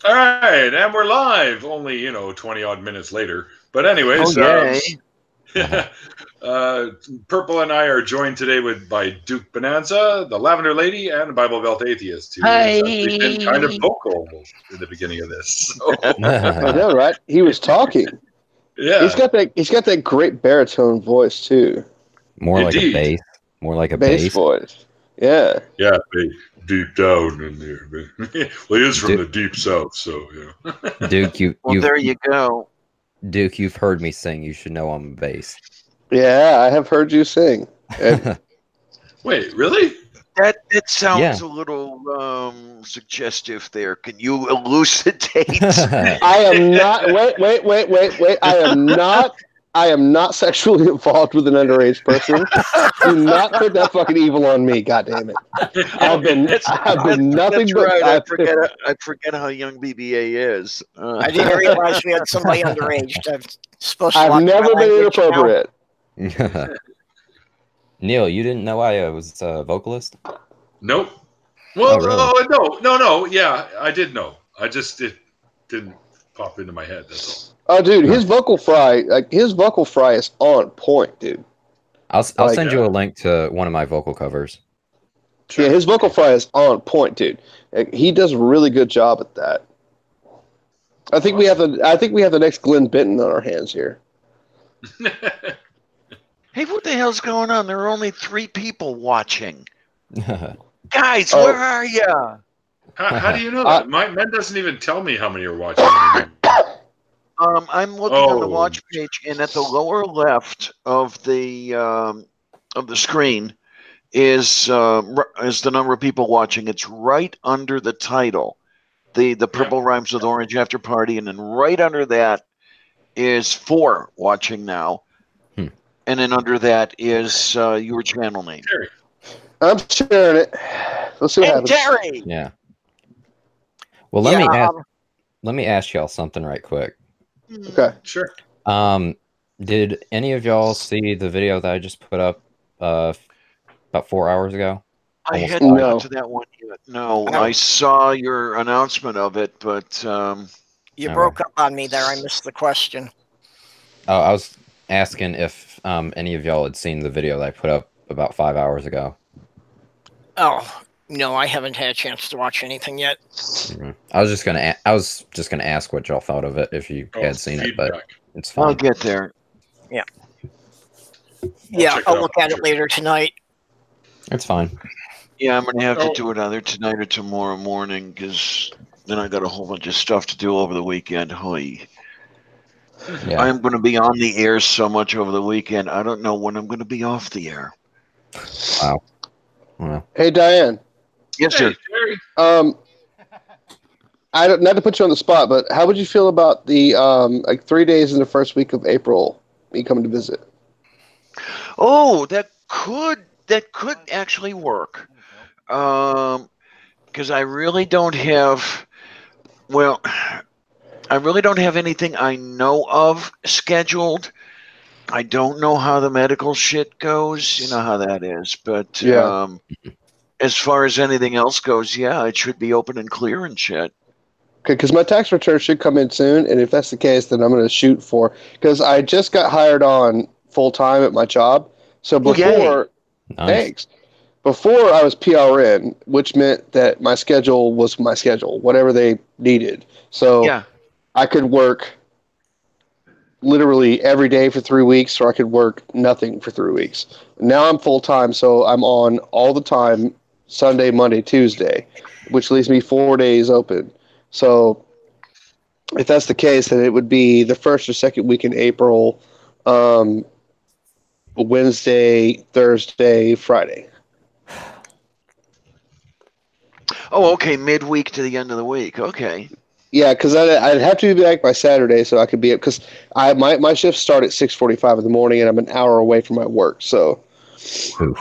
All right, and we're live. Only 20 odd minutes later. But anyways, yay. Purple and I are joined today by Duke Bonanza, the Lavender Lady, and the Bible Belt Atheist, who has actually been kind of vocal in the beginning of this. So. I know, right? He was talking. Yeah, He's got that great baritone voice too. More Indeed. like a bass. More like a bass voice. Yeah. Yeah, deep down in there. Well, he is from the deep south, so yeah. Duke, there you go. Duke, you've heard me sing. You should know I'm a bass. Yeah, I have heard you sing. Wait, really? That sounds a little suggestive there. Can you elucidate? I am not. Wait. I am not sexually involved with an underage person. Do not put that fucking evil on me. God damn it! I've been nothing that's but. Right. I forget how young BBA is. I didn't realize we had somebody underage. I've never been inappropriate. Neil, you didn't know I was a vocalist? Nope. Well, really? no. Yeah, I did know. It didn't pop into my head. That's all. Oh, dude, his vocal fry is on point, dude. I'll send you a link to one of my vocal covers. Yeah, his vocal fry is on point, dude. He does a really good job at that. I think we have the next Glenn Benton on our hands here. Hey, what the hell's going on? There are only 3 people watching. Guys, where are you? How do you know that? My man doesn't even tell me how many are watching. I'm looking on the watch page, and at the lower left of the screen is the number of people watching. It's right under the title, the Purple Rhymes with Orange After Party, and then right under that is 4 watching now, and then under that is your channel name. Terry. I'm sharing it. Let's see what happens. Terry. Yeah. Well, let me ask y'all something right quick. Okay. Sure. Did any of y'all see the video that I just put up about 4 hours ago? I hadn't got to that one yet. No, I saw your announcement of it, but you broke up on me there. I missed the question. Oh, I was asking if any of y'all had seen the video that I put up about 5 hours ago. Oh, no, I haven't had a chance to watch anything yet. I was just gonna ask what y'all thought of it if you had seen it, but it's fine. I'll get there. Yeah. I'll look at it later tonight. It's fine. Yeah, I'm gonna have to do it either tonight or tomorrow morning because then I got a whole bunch of stuff to do over the weekend. Hoy. Yeah. I'm going to be on the air so much over the weekend. I don't know when I'm going to be off the air. Wow. Well. Hey, Diane. Yes, sir. Not to put you on the spot, but how would you feel about the 3 days in the first week of April me coming to visit? Oh, that could actually work. Because I really don't have. Well, I really don't have anything I know of scheduled. I don't know how the medical shit goes. You know how that is. But as far as anything else goes, it should be open and clear and shit. Okay, because my tax return should come in soon, and if that's the case, then I'm going to shoot for... Because I just got hired on full-time at my job. So before... Thanks. Before I was PRN, which meant that my schedule was my schedule, whatever they needed. So I could work literally every day for 3 weeks, or I could work nothing for 3 weeks. Now I'm full-time, so I'm on all the time, Sunday, Monday, Tuesday, which leaves me 4 days open. So if that's the case, then it would be the first or second week in April, Wednesday, Thursday, Friday. Oh, okay, midweek to the end of the week. Okay. Yeah, because I'd have to be back by Saturday so I could be up. Because my shifts start at 6:45 in the morning, and I'm an hour away from my work. So. Oof.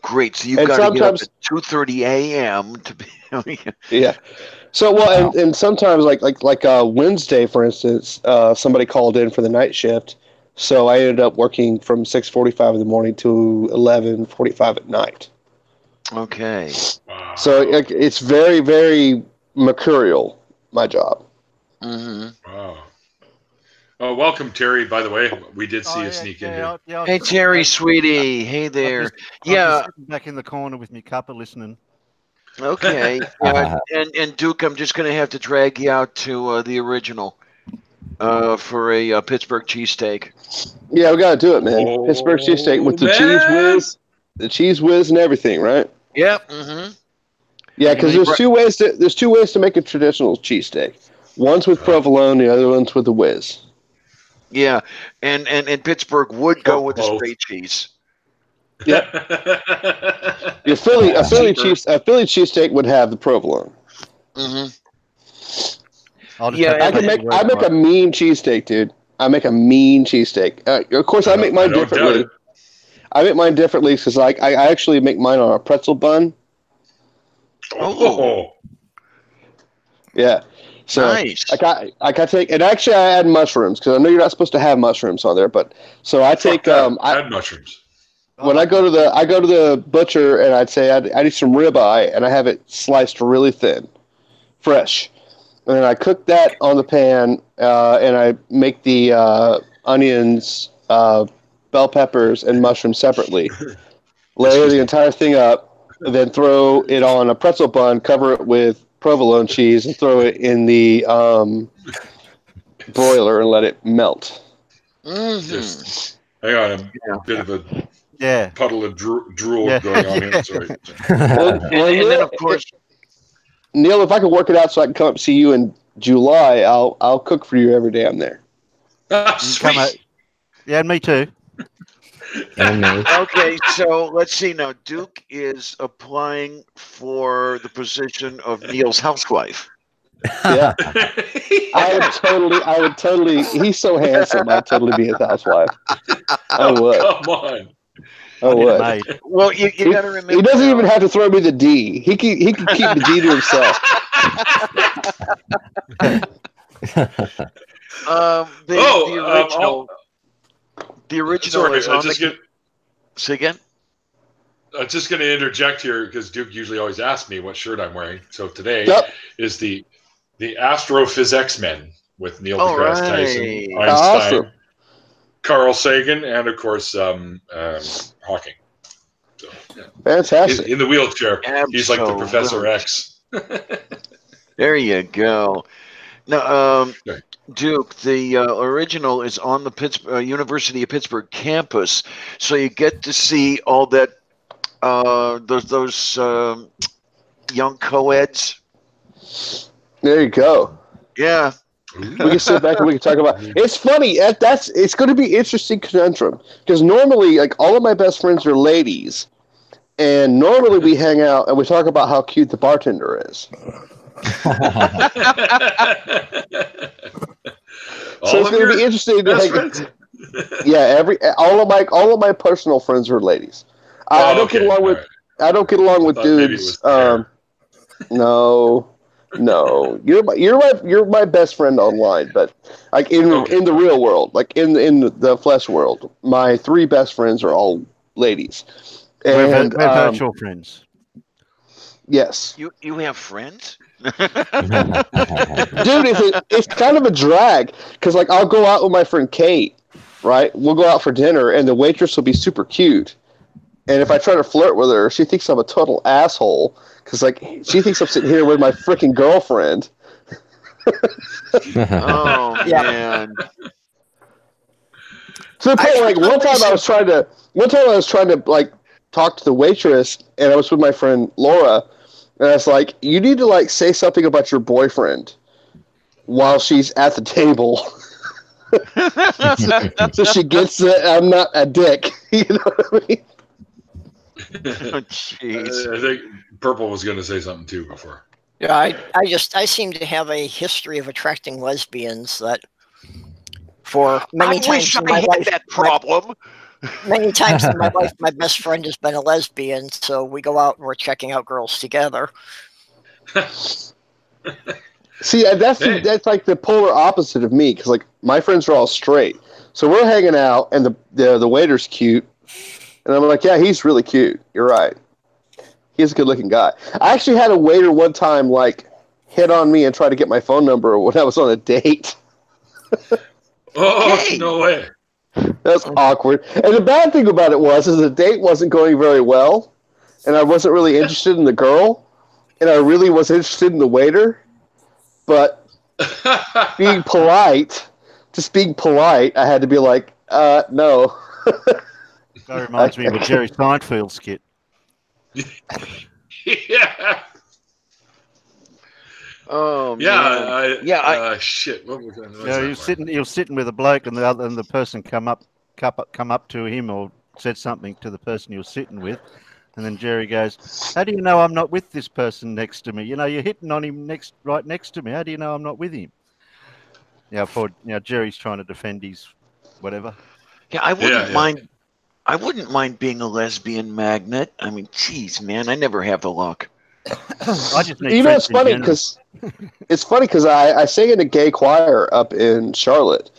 Great. So you've got to get up at 2:30 a.m. to be. Yeah. So and sometimes like Wednesday, for instance, somebody called in for the night shift, so I ended up working from 6:45 in the morning to 11:45 at night. Okay. So it's very, very mercurial, my job. Mm-hmm. Wow. Oh, welcome, Terry. By the way, we did see you sneak in here. Hey, Terry, sweetie. Hey there. I'm just sitting back in the corner with my cuppa listening. Okay. And Duke, I'm just going to have to drag you out to the original for a Pittsburgh cheesesteak. Yeah, we got to do it, man. Pittsburgh cheesesteak with the cheese whiz and everything, right? Yep. Mm-hmm. Yeah, because there's two ways to make a traditional cheesesteak. One's with provolone, the other one's with the whiz. Yeah, and Pittsburgh would go with the straight cheese. Yep. a Philly cheesesteak would have the provolone. Mm-hmm. I make a mean cheesesteak, dude. I make a mean cheesesteak. Of course, I make mine differently. I make mine differently because I actually make mine on a pretzel bun. Oh. Yeah. So nice. I take, and actually I add mushrooms because I know you're not supposed to have mushrooms on there, but so I take add mushrooms. When I go to the butcher and I'd say I need some ribeye and I have it sliced really thin, fresh, and then I cook that on the pan and I make the onions, bell peppers, and mushrooms separately. Layer the entire thing up, and then throw it on a pretzel bun, cover it with provolone cheese, and throw it in the broiler and let it melt. Mm-hmm. Just hang on, a bit of a puddle of drool going on here. Sorry. And then of course, Neil, if I could work it out so I can come up and see you in July, I'll cook for you every day I'm there. Sweet. Yeah, me too. Okay, so let's see now. Duke is applying for the position of Neil's housewife. Yeah. I would totally, he's so handsome, I'd totally be his housewife. I would. Come on. I would. Well, you got to remember. He doesn't even have to throw me the D. He can keep the D to himself. The original is on Say again? I'm just going to interject here because Duke usually always asks me what shirt I'm wearing. So today is the Astrophysics Men with Neil deGrasse Tyson, Einstein, awesome. Carl Sagan, and of course Hawking. So, yeah. Fantastic. In the wheelchair. Absolutely. He's like the Professor X. There you go. Now, Duke, the original is on the University of Pittsburgh campus, so you get to see all that those young co-eds. There you go. Yeah. We can sit back and we can talk about. It's funny. It's going to be an interesting conundrum because normally, like all of my best friends are ladies, and normally we hang out and we talk about how cute the bartender is. So it's going to be interesting to all of my personal friends are ladies. I don't get along with dudes. No, you're my best friend online, but like in the real world, like in the flesh world, my three best friends are all ladies. And we're virtual friends. Yes. You have friends? Dude, it's kind of a drag because like I'll go out with my friend Kate, right? We'll go out for dinner and the waitress will be super cute, and if I try to flirt with her, she thinks I'm a total asshole because like she thinks I'm sitting here with my freaking girlfriend. Oh man! To the point, like one time I was trying to like talk to the waitress, and I was with my friend Laura. And I was like, you need to like say something about your boyfriend while she's at the table. So she gets that I'm not a dick. You know what I mean? Oh, jeez. I think Purple was going to say something too before. Yeah, I seem to have a history of attracting lesbians that for many times in my life, that problem. Many times in my life, my best friend has been a lesbian, so we go out and we're checking out girls together. See, that's like the polar opposite of me, because like my friends are all straight, so we're hanging out, and the waiter's cute, and I'm like, yeah, he's really cute. You're right. He's a good-looking guy. I actually had a waiter one time, like hit on me and try to get my phone number when I was on a date. Oh, no way. That's awkward. And the bad thing about it is the date wasn't going very well, and I wasn't really interested in the girl, and I really was interested in the waiter. But being polite, I had to be like, no. That reminds me of a Jerry Seinfeld skit. Yeah. Oh yeah. Shit. What was that? You're sitting with a bloke, and the person come up to him or said something to the person you're sitting with, and then Jerry goes, "How do you know I'm not with this person next to me? You know, you're hitting on him right next to me. How do you know I'm not with him?" Yeah, Jerry's trying to defend his whatever. Yeah, I wouldn't mind. I wouldn't mind being a lesbian magnet. I mean, geez, man, I never have the luck. I just need it's funny because I sang in a gay choir up in Charlotte,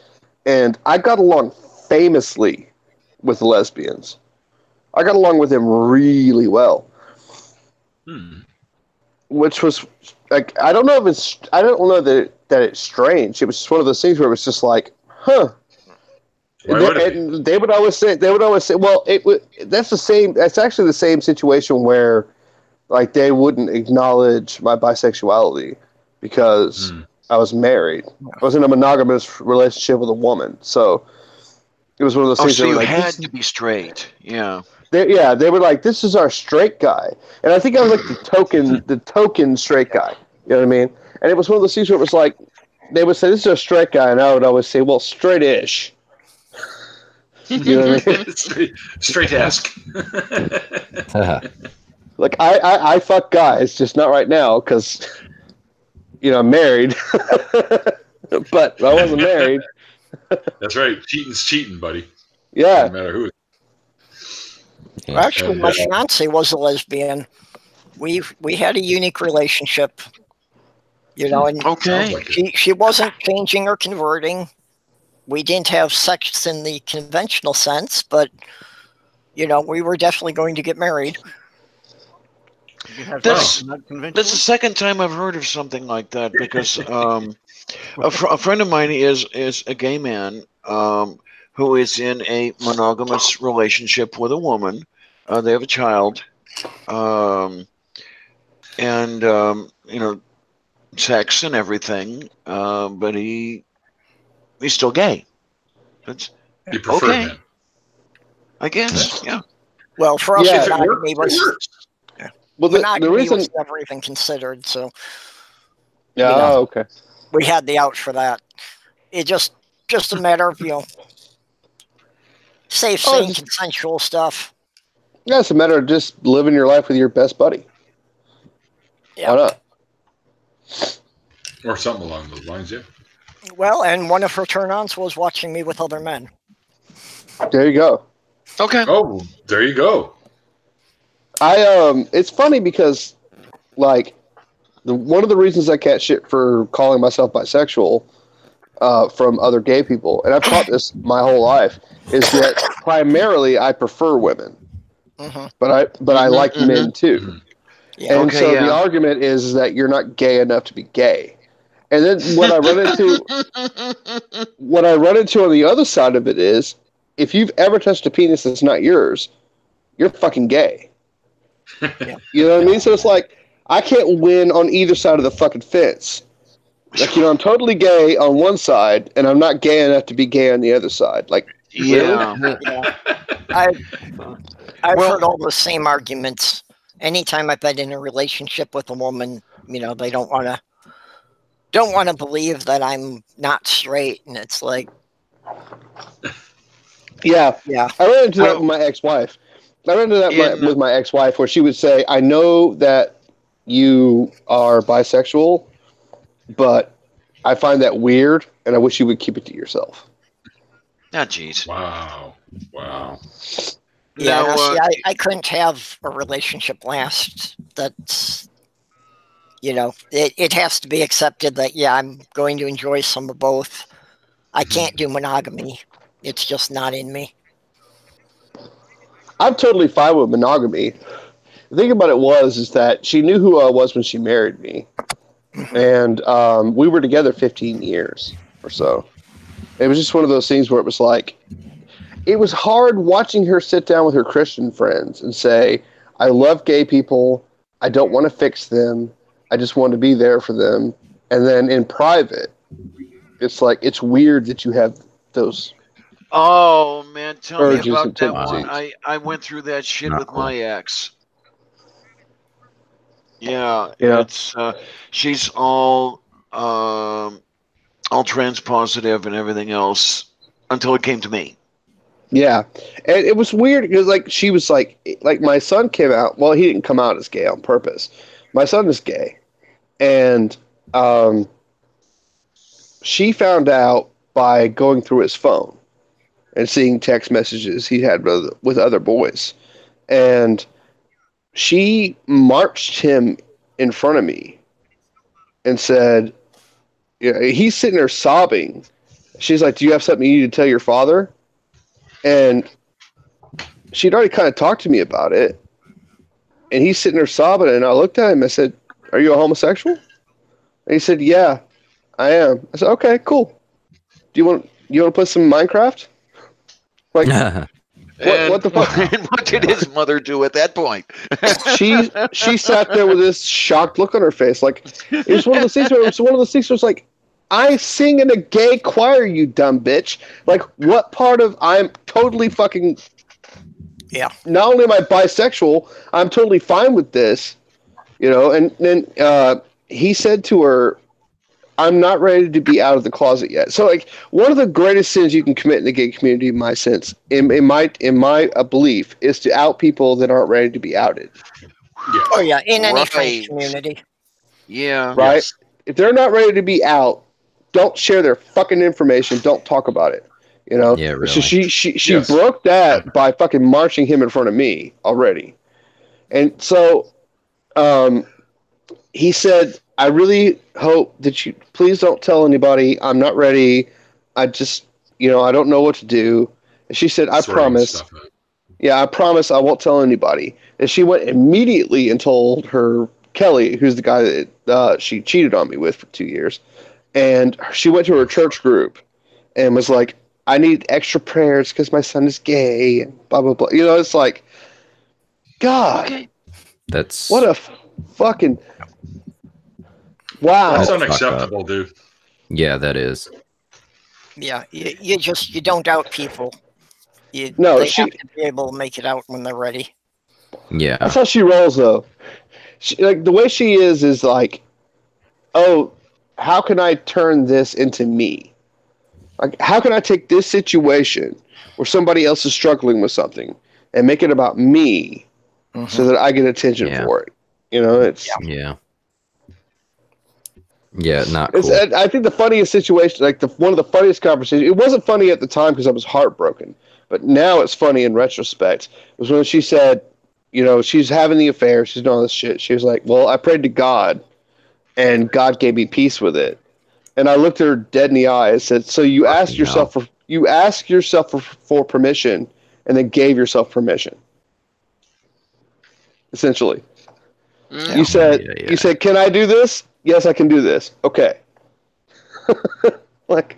and I got along famously with lesbians. I got along with them really well, which was like I don't know that it's strange. It was just one of those things where it was just like, huh. And they would always say, well, that's actually the same situation where, like, they wouldn't acknowledge my bisexuality because I was married. I was in a monogamous relationship with a woman, so it was one of those things. So you like, had to be straight, yeah. They were like, "This is our straight guy," and I think I was like the token straight guy. You know what I mean? And it was one of those things where it was like, they would say, "This is a straight guy," and I would always say, "Well, straight-ish." You know what I mean? Straight-esque. Like, I fuck guys, just not right now, because, I'm married. But I wasn't married. That's right. Cheating's cheating, buddy. Yeah. No matter who. Yeah. Actually, my fiance was a lesbian. We had a unique relationship. And she wasn't changing or converting. We didn't have sex in the conventional sense, but, we were definitely going to get married. That's the second time I've heard of something like that, because a friend of mine is a gay man who is in a monogamous relationship with a woman. They have a child, and sex and everything, but he's still gay. That's you prefer him, I guess. Yeah. Well, for us, monogamy the reason was never even considered. So. Yeah. Okay. We had the out for that. It just a matter of safe, sane, consensual stuff. Yeah, it's a matter of just living your life with your best buddy. Yeah. Why not? Or something along those lines, yeah. Well, and one of her turn-ons was watching me with other men. There you go. Okay. Oh, there you go. It's funny because, like, one of the reasons I catch shit for calling myself bisexual from other gay people, and I've taught this my whole life, is that primarily I prefer women, but I like men too. Yeah. And the argument is that you're not gay enough to be gay. And then what I run into on the other side of it is, if you've ever touched a penis that's not yours, you're fucking gay. You know what I mean? So it's like, I can't win on either side of the fucking fence. Like, I'm totally gay on one side, and I'm not gay enough to be gay on the other side. Like, really? I've heard all the same arguments. Anytime I've been in a relationship with a woman, they don't want to believe that I'm not straight, and it's like, yeah. I ran into that with my ex-wife. With my ex-wife, where she would say, "I know that you are bisexual, but I find that weird, and I wish you would keep it to yourself." Ah, jeez. Wow. Yeah, I couldn't have a relationship last. That's, it has to be accepted that, I'm going to enjoy some of both. I can't do monogamy. It's just not in me. I'm totally fine with monogamy. The thing about it is that she knew who I was when she married me. And we were together 15 years or so. It was just one of those things where it was like, it was hard watching her sit down with her Christian friends and say, I love gay people. I don't want to fix them. I just want to be there for them. And then in private, it's like, it's weird that you have those. Oh, man, tell me about that one. I went through that shit with my ex. Yeah, it's she's all trans positive and everything else until it came to me. Yeah, and it was weird because like she was like my son came out. Well, he didn't come out as gay on purpose. My son is gay, and she found out by going through his phone and seeing text messages he had with other boys, and she marched him in front of me and said, he's sitting there sobbing. She's like, do you have something you need to tell your father? And she'd already kind of talked to me about it. And he's sitting there sobbing. And I looked at him. I said, are you a homosexual? And he said, yeah, I am. I said, okay, cool. Do you want to play some Minecraft? Like, what the fuck? And what did his mother do at that point? she sat there with this shocked look on her face. Like, it was one of those things where it's like, I sing in a gay choir, you dumb bitch. Like, what part of I'm totally fucking... Yeah. Not only am I bisexual, I'm totally fine with this. And then he said to her, I'm not ready to be out of the closet yet. So, like, one of the greatest sins you can commit in the gay community, in my sense, in my belief, is to out people that aren't ready to be outed. Yeah. Oh, yeah, in any faith community. Yeah. Right? Yes. If they're not ready to be out, don't share their fucking information. Don't talk about it. Yeah, really. So she broke that by fucking marching him in front of me already. And so he said, I really hope that you please don't tell anybody. I'm not ready. I just, I don't know what to do. And she said, I promise. Yeah, I promise I won't tell anybody. And she went immediately and told her Kelly, who's the guy that she cheated on me with for 2 years. And she went to her church group and was like, I need extra prayers because my son is gay and blah, blah, blah. It's like, God. Okay. That's... What a fucking... Wow. That's unacceptable, dude. Yeah, that is. Yeah, you don't doubt people. They have to be able to make it out when they're ready. Yeah. That's how she rolls, though. The way she is like, oh, how can I turn this into me? Like, how can I take this situation where somebody else is struggling with something and make it about me so that I get attention for it? It's... Yeah. Yeah, not cool. I think the funniest situation, one of the funniest conversations, it wasn't funny at the time because I was heartbroken, but now it's funny in retrospect, was when she said, she's having the affair, she's doing all this shit. She was like, well, I prayed to God, and God gave me peace with it. And I looked at her dead in the eye and said, so you asked yourself for permission, and then gave yourself permission. Essentially. Yeah. You said, can I do this? Yes, I can do this. Okay. Like,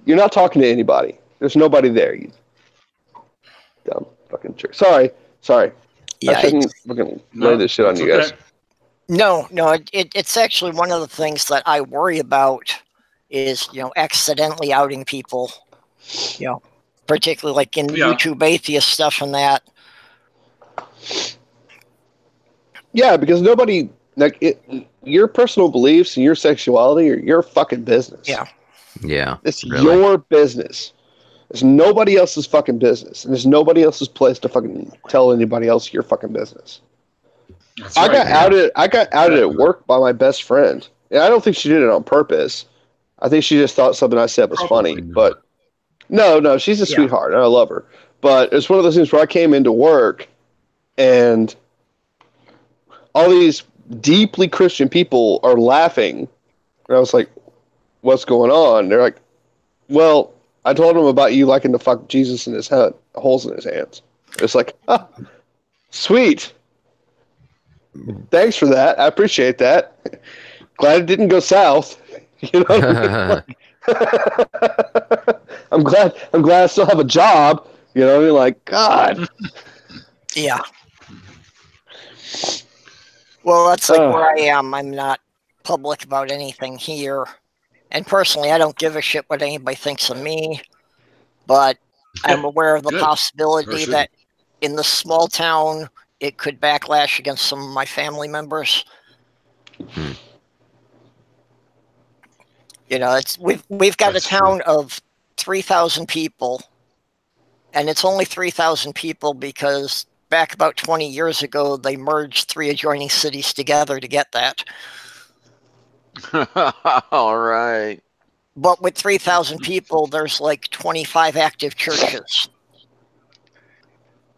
you're not talking to anybody. There's nobody there. You dumb fucking jerk. Sorry. Yeah, I shouldn't fucking lay this shit on you guys. No, it's actually one of the things that I worry about is, accidentally outing people, particularly like in YouTube atheist stuff and that. Yeah, because nobody, your personal beliefs and your sexuality are your fucking business. Yeah. Yeah. It's your business. It's nobody else's fucking business. And it's nobody else's place to fucking tell anybody else your fucking business. I got outed at work by my best friend. And I don't think she did it on purpose. I think she just thought something I said was funny. But no, she's a sweetheart and I love her. But it's one of those things where I came into work and all these deeply Christian people are laughing. And I was like, what's going on? They're like, well, I told them about you liking to fuck Jesus in his head, holes in his hands. It's like, sweet. Thanks for that. I appreciate that. glad it didn't go south. You know what I mean? I'm glad I still have a job. You know what I mean? Like, God. Yeah. Well, that's like where I am. I'm not public about anything here. And personally, I don't give a shit what anybody thinks of me. But I'm aware of the possibility that in the small town, it could backlash against some of my family members. You know, we've got a town of 3,000 people, and it's only 3,000 people because back about 20 years ago, they merged 3 adjoining cities together to get that. All right. But with 3,000 people, there's like 25 active churches.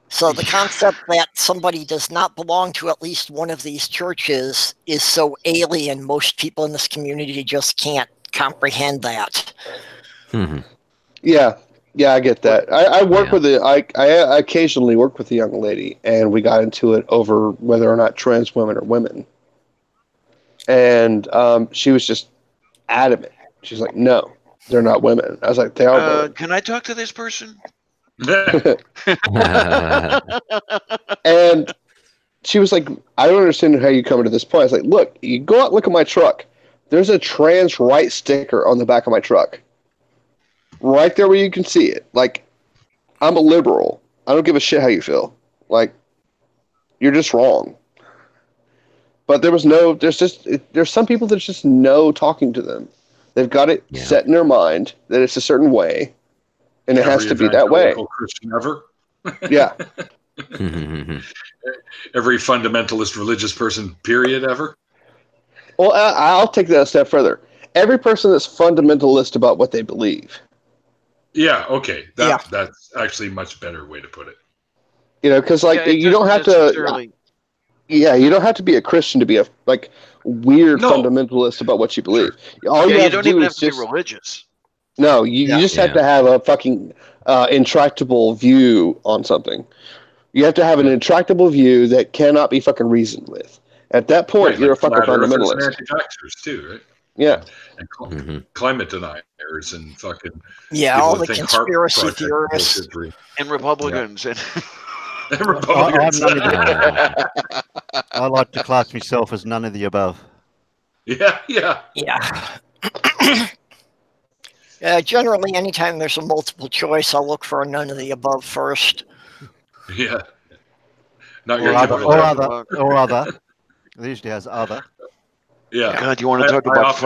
So the concept that somebody does not belong to at least one of these churches is so alien, most people in this community just can't comprehend that. Yeah, I get that. I work with I occasionally work with a young lady, and we got into it over whether or not trans women are women. And she was just adamant. She's like, no, they're not women. I was like, they are women. Can I talk to this person? And she was like, I don't understand how you come to this point. I was like, look, you go out and look at my truck. There's a trans right sticker on the back of my truck. Right there where you can see it. Like, I'm a liberal. I don't give a shit how you feel. Like, you're just wrong. But there's some people there's just no talking to them. They've got it set in their mind that it's a certain way, and it has to be that way. Christian ever? Yeah. Every fundamentalist religious person, period, ever? Well, I'll take that a step further. Every person that's fundamentalist about what they believe. Yeah, okay. That's actually a much better way to put it. You know, because like you don't have to. Yeah, you don't have to be a Christian to be a weird fundamentalist about what you believe. All you don't even have to be religious. No, you just have to have a fucking intractable view on something. You have to have an intractable view that cannot be fucking reasoned with. At that point, you're a fucking fundamentalist. And anti-vaxxers too, right? Yeah. And climate deniers and fucking all the conspiracy theorists and Republicans and. I like to class myself as none of the above. Yeah. Generally, anytime there's a multiple choice, I'll look for a none of the above first. Yeah. Or other. It usually has other. Yeah. God, you want to talk about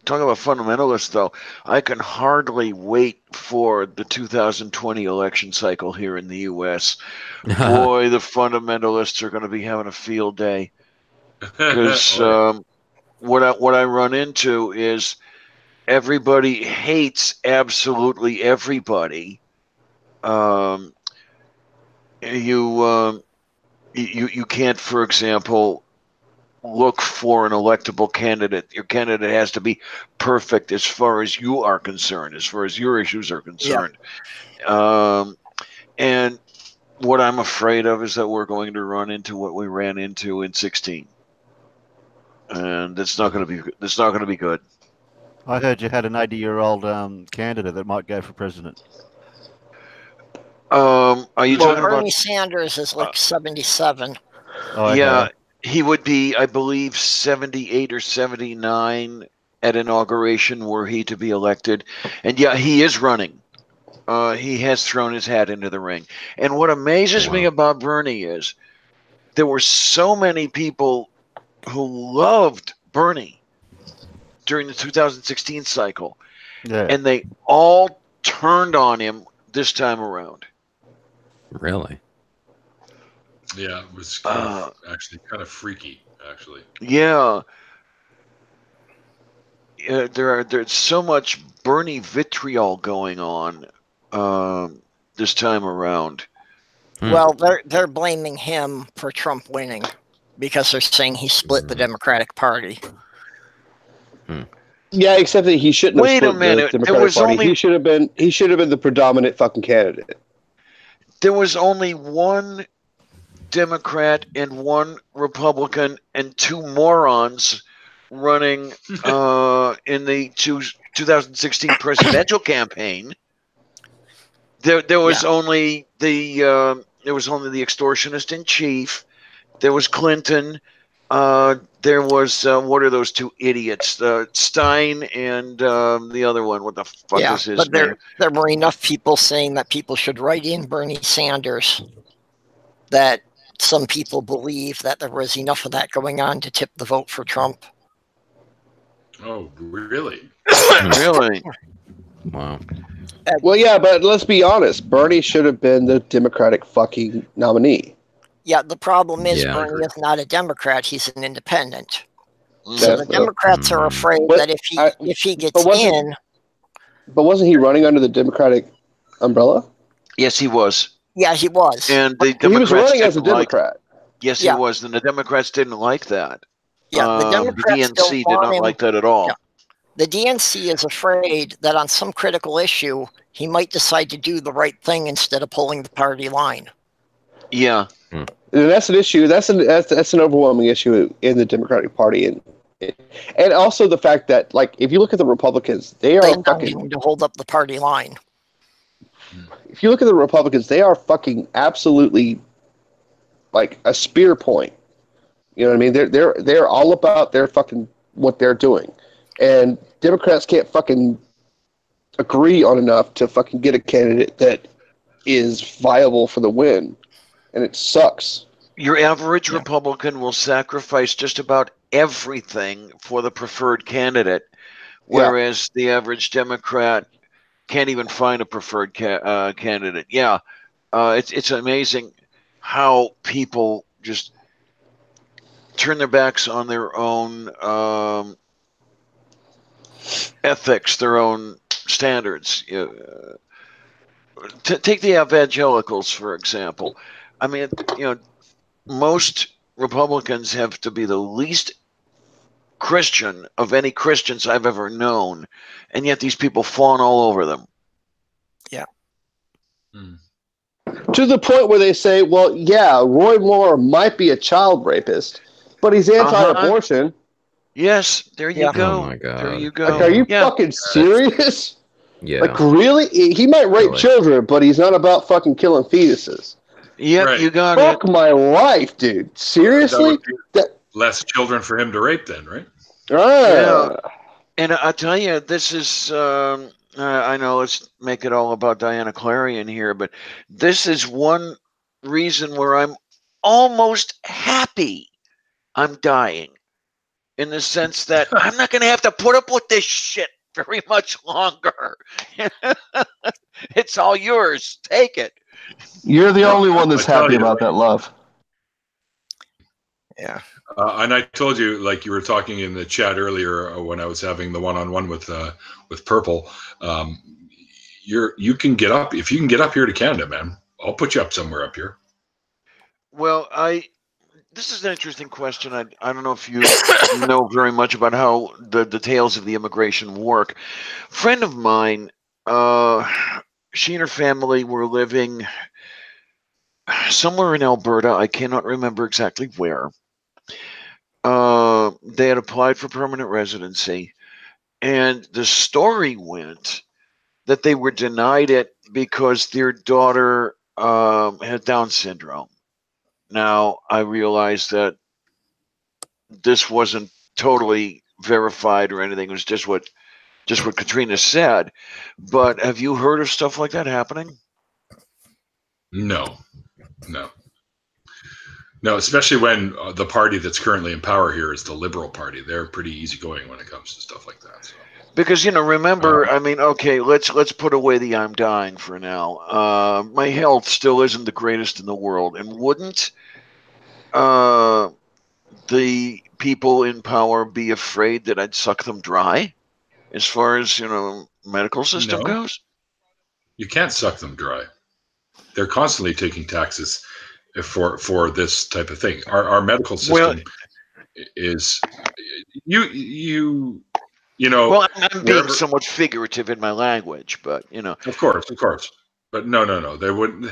talking about fundamentalists, though? I can hardly wait for the 2020 election cycle here in the U.S. Boy, the fundamentalists are going to be having a field day. Because what I run into is everybody hates absolutely everybody. You can't, for example, look for an electable candidate. Your candidate has to be perfect as far as you are concerned, as far as your issues are concerned. And what I'm afraid of is that we're going to run into what we ran into in 2016, and it's not going to be good. I heard you had an 80-year-old candidate that might go for president. Are you talking about Bernie Sanders is like 77? Yeah. He would be, I believe, 78 or 79 at inauguration were he to be elected. And yeah, he is running. He has thrown his hat into the ring. And what amazes me about Bernie is there were so many people who loved Bernie during the 2016 cycle. Yeah. And they all turned on him this time around. Really? Yeah, it was actually kind of freaky, actually. Yeah. There's so much Bernie vitriol going on this time around. Well, they're blaming him for Trump winning because they're saying he split the Democratic Party. Yeah, except that he shouldn't have split the Democratic Party. He should have been the predominant fucking candidate. There was only one Democrat and 1 Republican and 2 morons running in the 2016 presidential campaign. There was only the extortionist in chief. There was Clinton. There was what are those 2 idiots? Stein and the other one. What the fuck is his name? There were enough people saying that people should write in Bernie Sanders that some people believe that there was enough of that going on to tip the vote for Trump. Oh, really? Really? Wow. Well, yeah, but let's be honest. Bernie should have been the Democratic fucking nominee. Yeah, the problem is Bernie is not a Democrat; he's an independent. Yeah, So the Democrats are afraid that if he gets in, but wasn't he running under the Democratic umbrella? Yes, he was. Yeah, he was. And the Democrats he was running as a Democrat. Yes, he was, and the Democrats didn't like that. Yeah, the Democrats DNC did not like that at all. Yeah. The DNC is afraid that on some critical issue, he might decide to do the right thing instead of pulling the party line. Yeah. And that's an issue. That's an overwhelming issue in the Democratic Party, and also the fact that, like, if you look at the Republicans, they are fucking to hold up the party line. If you look at the Republicans, they are fucking absolutely like a spear point. You know what I mean? They're all about their fucking what they're doing, and Democrats can't fucking agree on enough to fucking get a candidate that is viable for the win, and it sucks. Your average Republican will sacrifice just about everything for the preferred candidate, whereas the average Democrat can't even find a preferred candidate. Yeah, it's amazing how people just turn their backs on their own ethics, their own standards. Take the evangelicals, for example. I mean, most Republicans have to be the least Christian of any Christians I've ever known, and yet these people fawn all over them. Yeah. To the point where they say, well, yeah, Roy Moore might be a child rapist, but he's anti-abortion. Yes, there you go. Oh my God. There you go. Like, are you fucking serious? Yeah. Like, really? He might rape children, but he's not about fucking killing fetuses. Yep, you got it. Fuck my life, dude. Seriously? Less children for him to rape then, right? Yeah. And I tell you, this is, I know, let's make it all about Diana Clarion here, but this is one reason where I'm almost happy I'm dying, in the sense that I'm not going to have to put up with this shit very much longer. It's all yours. Take it. You're the only one that's happy about that love. Yeah. And I told you, like you were talking in the chat earlier when I was having the one-on-one with Purple, you can get up. If you can get up here to Canada, man, I'll put you up somewhere up here. Well, this is an interesting question. I don't know if you know very much about how the details of the immigration work. A friend of mine, she and her family were living somewhere in Alberta. I cannot remember exactly where. They had applied for permanent residency, and the story went that they were denied it because their daughter had Down syndrome. Now, I realize that this wasn't totally verified or anything. It was just what Katrina said. But have you heard of stuff like that happening? No, especially when the party that's currently in power here is the Liberal Party. They're pretty easygoing when it comes to stuff like that. So. Because, remember, I mean, okay, let's put away the I'm dying for now. My health still isn't the greatest in the world. And wouldn't the people in power be afraid that I'd suck them dry as far as, medical system goes? You can't suck them dry. They're constantly taking taxes for this type of thing. Our medical system is you know. Well, I'm being somewhat figurative in my language, but Of course, but no. They wouldn't.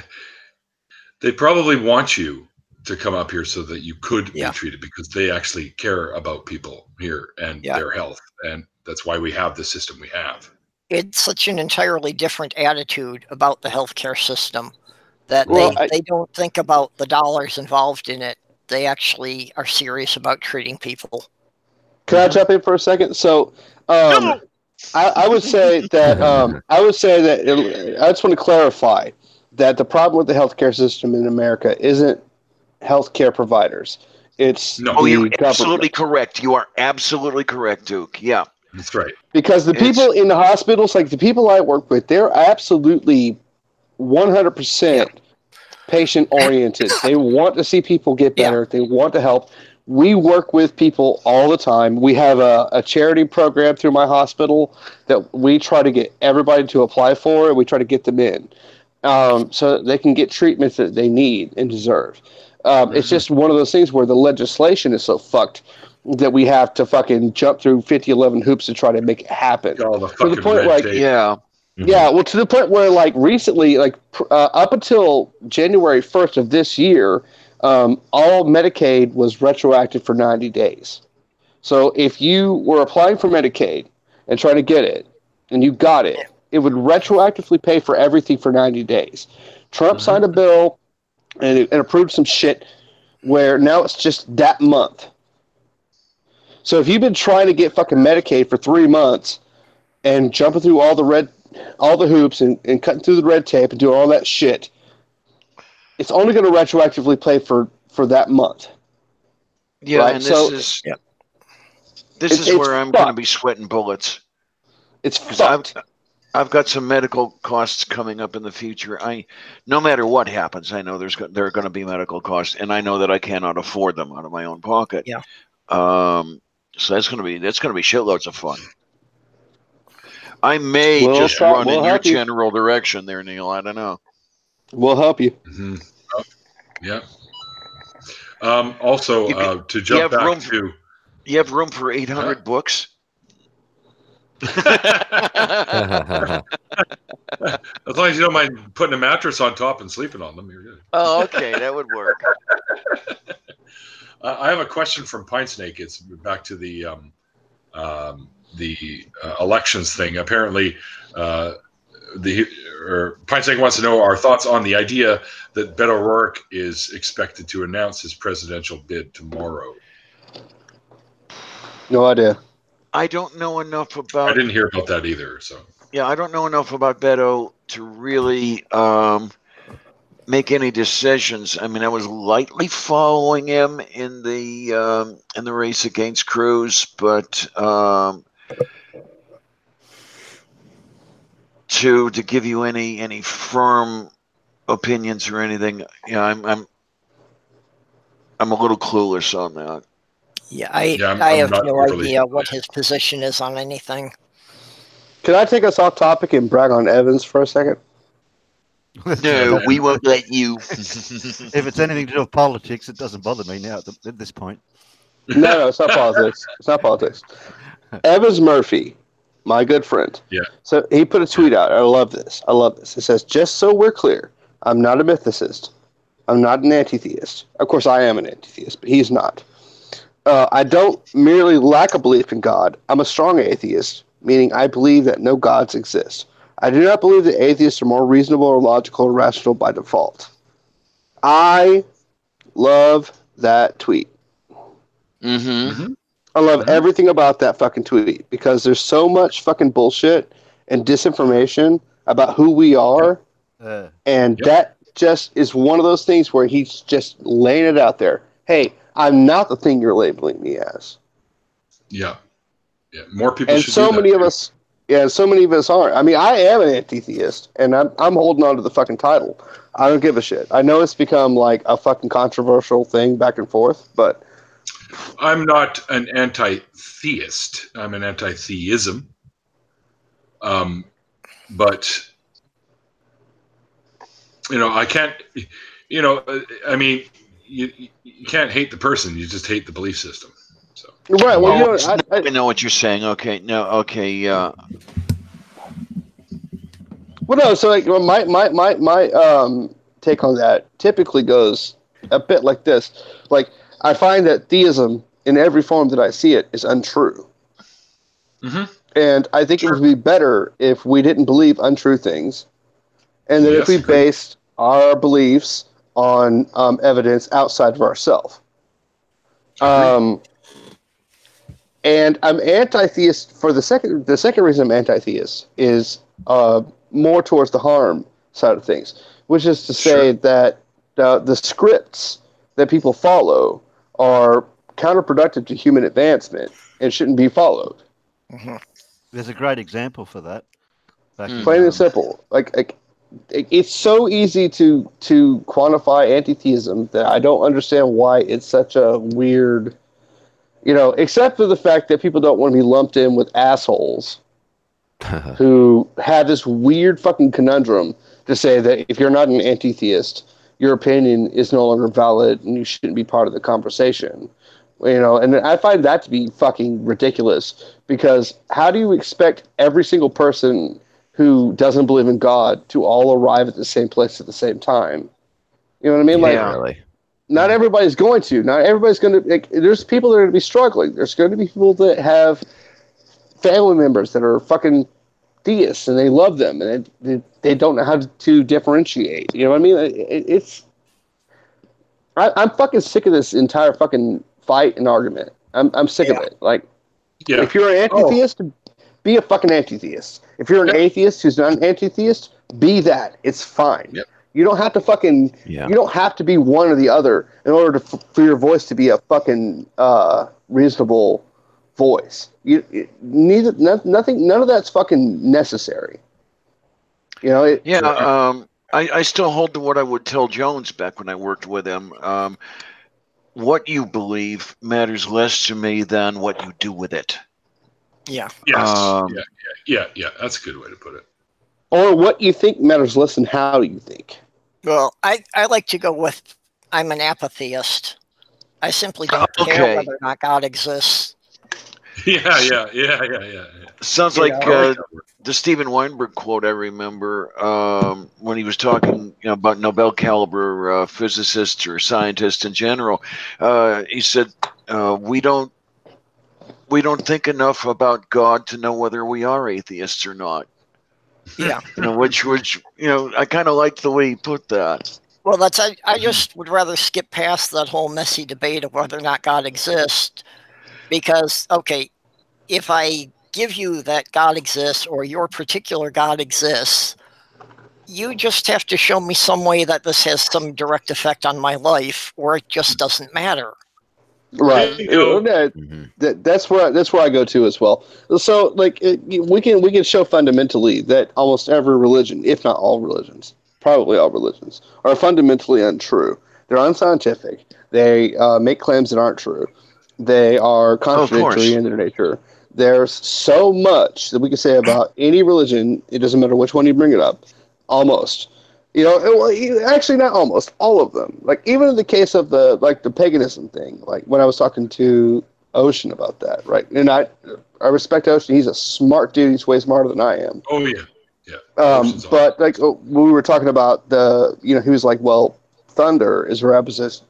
They probably want you to come up here so that you could be treated, because they actually care about people here and their health, and that's why we have the system we have. It's such an entirely different attitude about the healthcare system that they don't think about the dollars involved in it. They actually are serious about treating people. Can I jump in for a second? So, I would say that I just want to clarify that the problem with the healthcare system in America isn't healthcare providers. It's you're absolutely correct. You are absolutely correct, Duke. Yeah, that's right. Because the people in the hospitals, like the people I work with, they're absolutely 100% patient oriented. They want to see people get better. They want to help. We work with people all the time. We have a charity program through my hospital that we try to get everybody to apply for, and we try to get them in so they can get treatments that they need and deserve. It's just one of those things where the legislation is so fucked that we have to fucking jump through 50-11 hoops to try to make it happen. To the point, like, well, to the point where, like, recently, like, up until January 1st of this year, all Medicaid was retroactive for 90 days. So if you were applying for Medicaid and trying to get it, and you got it, it would retroactively pay for everything for 90 days. Trump signed a bill and approved some shit where now it's just that month. So if you've been trying to get fucking Medicaid for 3 months and jumping through all the hoops and cutting through the red tape and doing all that shit, it's only going to retroactively pay for that month. Yeah, right? And this is where I'm going to be sweating bullets. It's fucked. I've got some medical costs coming up in the future. No matter what happens, I know there are going to be medical costs, and I know that I cannot afford them out of my own pocket. Yeah. So that's going to be shitloads of fun. I may just run in your general direction there, Neil. I don't know. We'll help you. Mm-hmm. Yeah. Also, to jump back to... You have room for 800 books? As long as you don't mind putting a mattress on top and sleeping on them, you're good. Oh, okay. That would work. I have a question from Pine Snake. It's back to the elections thing. Apparently, Pine Snake wants to know our thoughts on the idea that Beto O'Rourke is expected to announce his presidential bid tomorrow. No idea. I don't know enough about... I didn't hear about that either. So yeah, I don't know enough about Beto to really make any decisions. I mean, I was lightly following him in the race against Cruz, but to give you any firm opinions or anything, I'm a little clueless on that. Yeah, I have no idea what his position is on anything. Can I take us off topic and brag on Evans for a second? No, we won't let you. If it's anything to do with politics, it doesn't bother me now at this point. No, it's not politics. It's not politics. Evans Murphy, my good friend. Yeah. So he put a tweet out. I love this. It says, just so we're clear, I'm not a mythicist. I'm not an anti-theist. Of course, I am an anti-theist, but he's not. I don't merely lack a belief in God. I'm a strong atheist, meaning I believe that no gods exist. I do not believe that atheists are more reasonable or logical or rational by default. I love that tweet. Mm-hmm. I love everything about that fucking tweet because there's so much fucking bullshit and disinformation about who we are. And that just is one of those things where he's just laying it out there. Hey, I'm not the thing you're labeling me as. Yeah. Yeah. More people and should so do that many of too. us so many of us aren't. I mean, I am an anti-theist, and I'm holding on to the fucking title. I don't give a shit. I know it's become like a fucking controversial thing back and forth, but I'm not an anti-theist. I'm an anti-theism. But I can't. I mean, you can't hate the person. You just hate the belief system. So right. Well, I know what you're saying. Okay. No. Okay. Well, no. So like my take on that typically goes a bit like this. Like, I find that theism, in every form that I see it, is untrue. Mm-hmm. And I think it would be better if we didn't believe untrue things, and that if we based our beliefs on evidence outside of ourselves. And I'm anti-theist for the second reason I'm anti-theist is more towards the harm side of things, which is to say that the scripts that people follow are counterproductive to human advancement and shouldn't be followed. Mm-hmm. There's a great example for that. Plain and simple. Like it's so easy to quantify anti-theism that I don't understand why it's such a weird, except for the fact that people don't want to be lumped in with assholes who have this weird fucking conundrum to say that if you're not an anti-theist, your opinion is no longer valid and you shouldn't be part of the conversation. And I find that to be fucking ridiculous, because how do you expect every single person who doesn't believe in God to all arrive at the same place at the same time? You know what I mean? Yeah, really. Not everybody's going to. Not everybody's going to. There's people that are going to be struggling. There's going to be people that have family members that are fucking theists and they love them and they don't know how to differentiate. You know what I mean? I'm fucking sick of this entire fucking fight and argument. I'm sick of it. Like, if you're an anti-theist, be a fucking anti-theist. If you're an atheist who's not an anti-theist, be that. It's fine. Yep. You don't have to fucking. You don't have to be one or the other in order for your voice to be a fucking reasonable voice. None of that's fucking necessary. I still hold to what I would tell Jones back when I worked with him. What you believe matters less to me than what you do with it. Yeah. Yes. Yeah. That's a good way to put it. Or what you think matters less than how you think. Well, I like to go with I'm an apatheist. I simply don't care whether or not God exists. Yeah. Sounds like the Steven Weinberg quote I remember when he was talking about Nobel caliber physicists or scientists in general. He said, "We don't think enough about God to know whether we are atheists or not." Yeah. Which I kind of liked the way he put that. Well, I just would rather skip past that whole messy debate of whether or not God exists, because if I give you that God exists or your particular God exists, you just have to show me some way that this has some direct effect on my life, or it just doesn't matter. Right. That's where I go to as well. So, we can show fundamentally that almost every religion, if not all religions, probably all religions, are fundamentally untrue. They're unscientific. They make claims that aren't true. They are contradictory in their nature. There's so much that we can say about any religion. It doesn't matter which one you bring it up. Almost. Actually, not almost. All of them. Like, even in the case of the paganism thing, like when I was talking to Ocean about that, right? And I respect Ocean. He's a smart dude. He's way smarter than I am. Oh, yeah. But when we were talking about he was like, well, thunder is a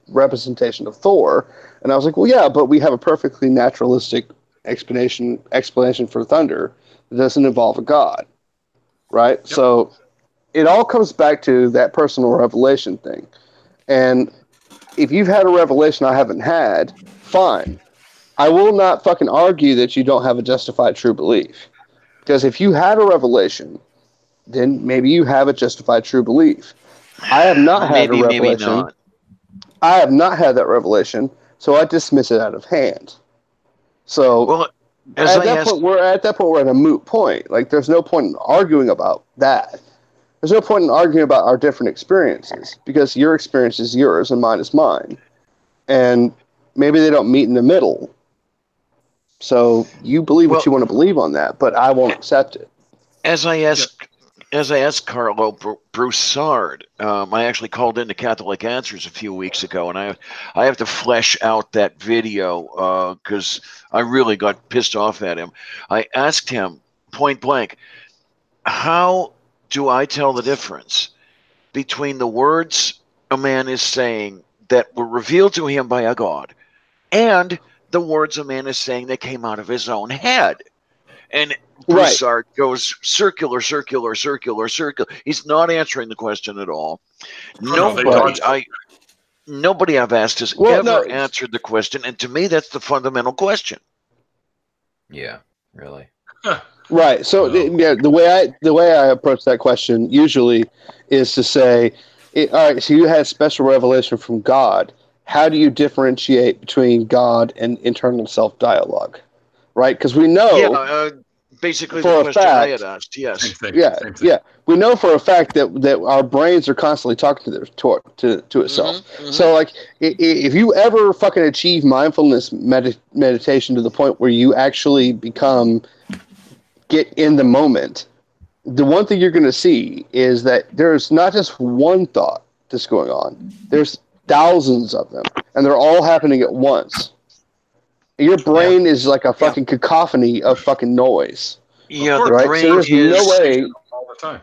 representation of Thor. And I was like, well, yeah, but we have a perfectly naturalistic explanation for thunder that doesn't involve a god, right? Yep. So it all comes back to that personal revelation thing. And if you've had a revelation I haven't had, fine. I will not fucking argue that you don't have a justified true belief. Because if you had a revelation, then maybe you have a justified true belief. I have not had a revelation. Maybe not. I have not had that revelation, so I dismiss it out of hand. So at that point, we're at a moot point. Like, there's no point in arguing about that. There's no point in arguing about our different experiences, because your experience is yours and mine is mine. And maybe they don't meet in the middle. So you believe what you want to believe on that, but I won't accept it. As I asked Carlo Broussard, I actually called into Catholic Answers a few weeks ago, and I have to flesh out that video because I really got pissed off at him. I asked him point blank, how do I tell the difference between the words a man is saying, that were revealed to him by a god, and the words a man is saying that came out of his own head. And Broussard goes circular, circular, circular, circular. He's not answering the question at all. Nobody I've asked has ever answered the question, and to me, that's the fundamental question. Yeah, really. Right. So the way I approach that question usually is to say, all right, so you had special revelation from God. How do you differentiate between God and internal self-dialogue? Right? Because we know basically the question I had asked, yes. Same thing. We know for a fact that our brains are constantly talking to itself. Mm-hmm. So, like, if you ever fucking achieve mindfulness meditation to the point where you actually get in the moment, the one thing you're going to see is that there's not just one thought that's going on. There's thousands of them, and they're all happening at once. Your brain is like a fucking cacophony of fucking noise. Yeah, the brain so there's no way all the time.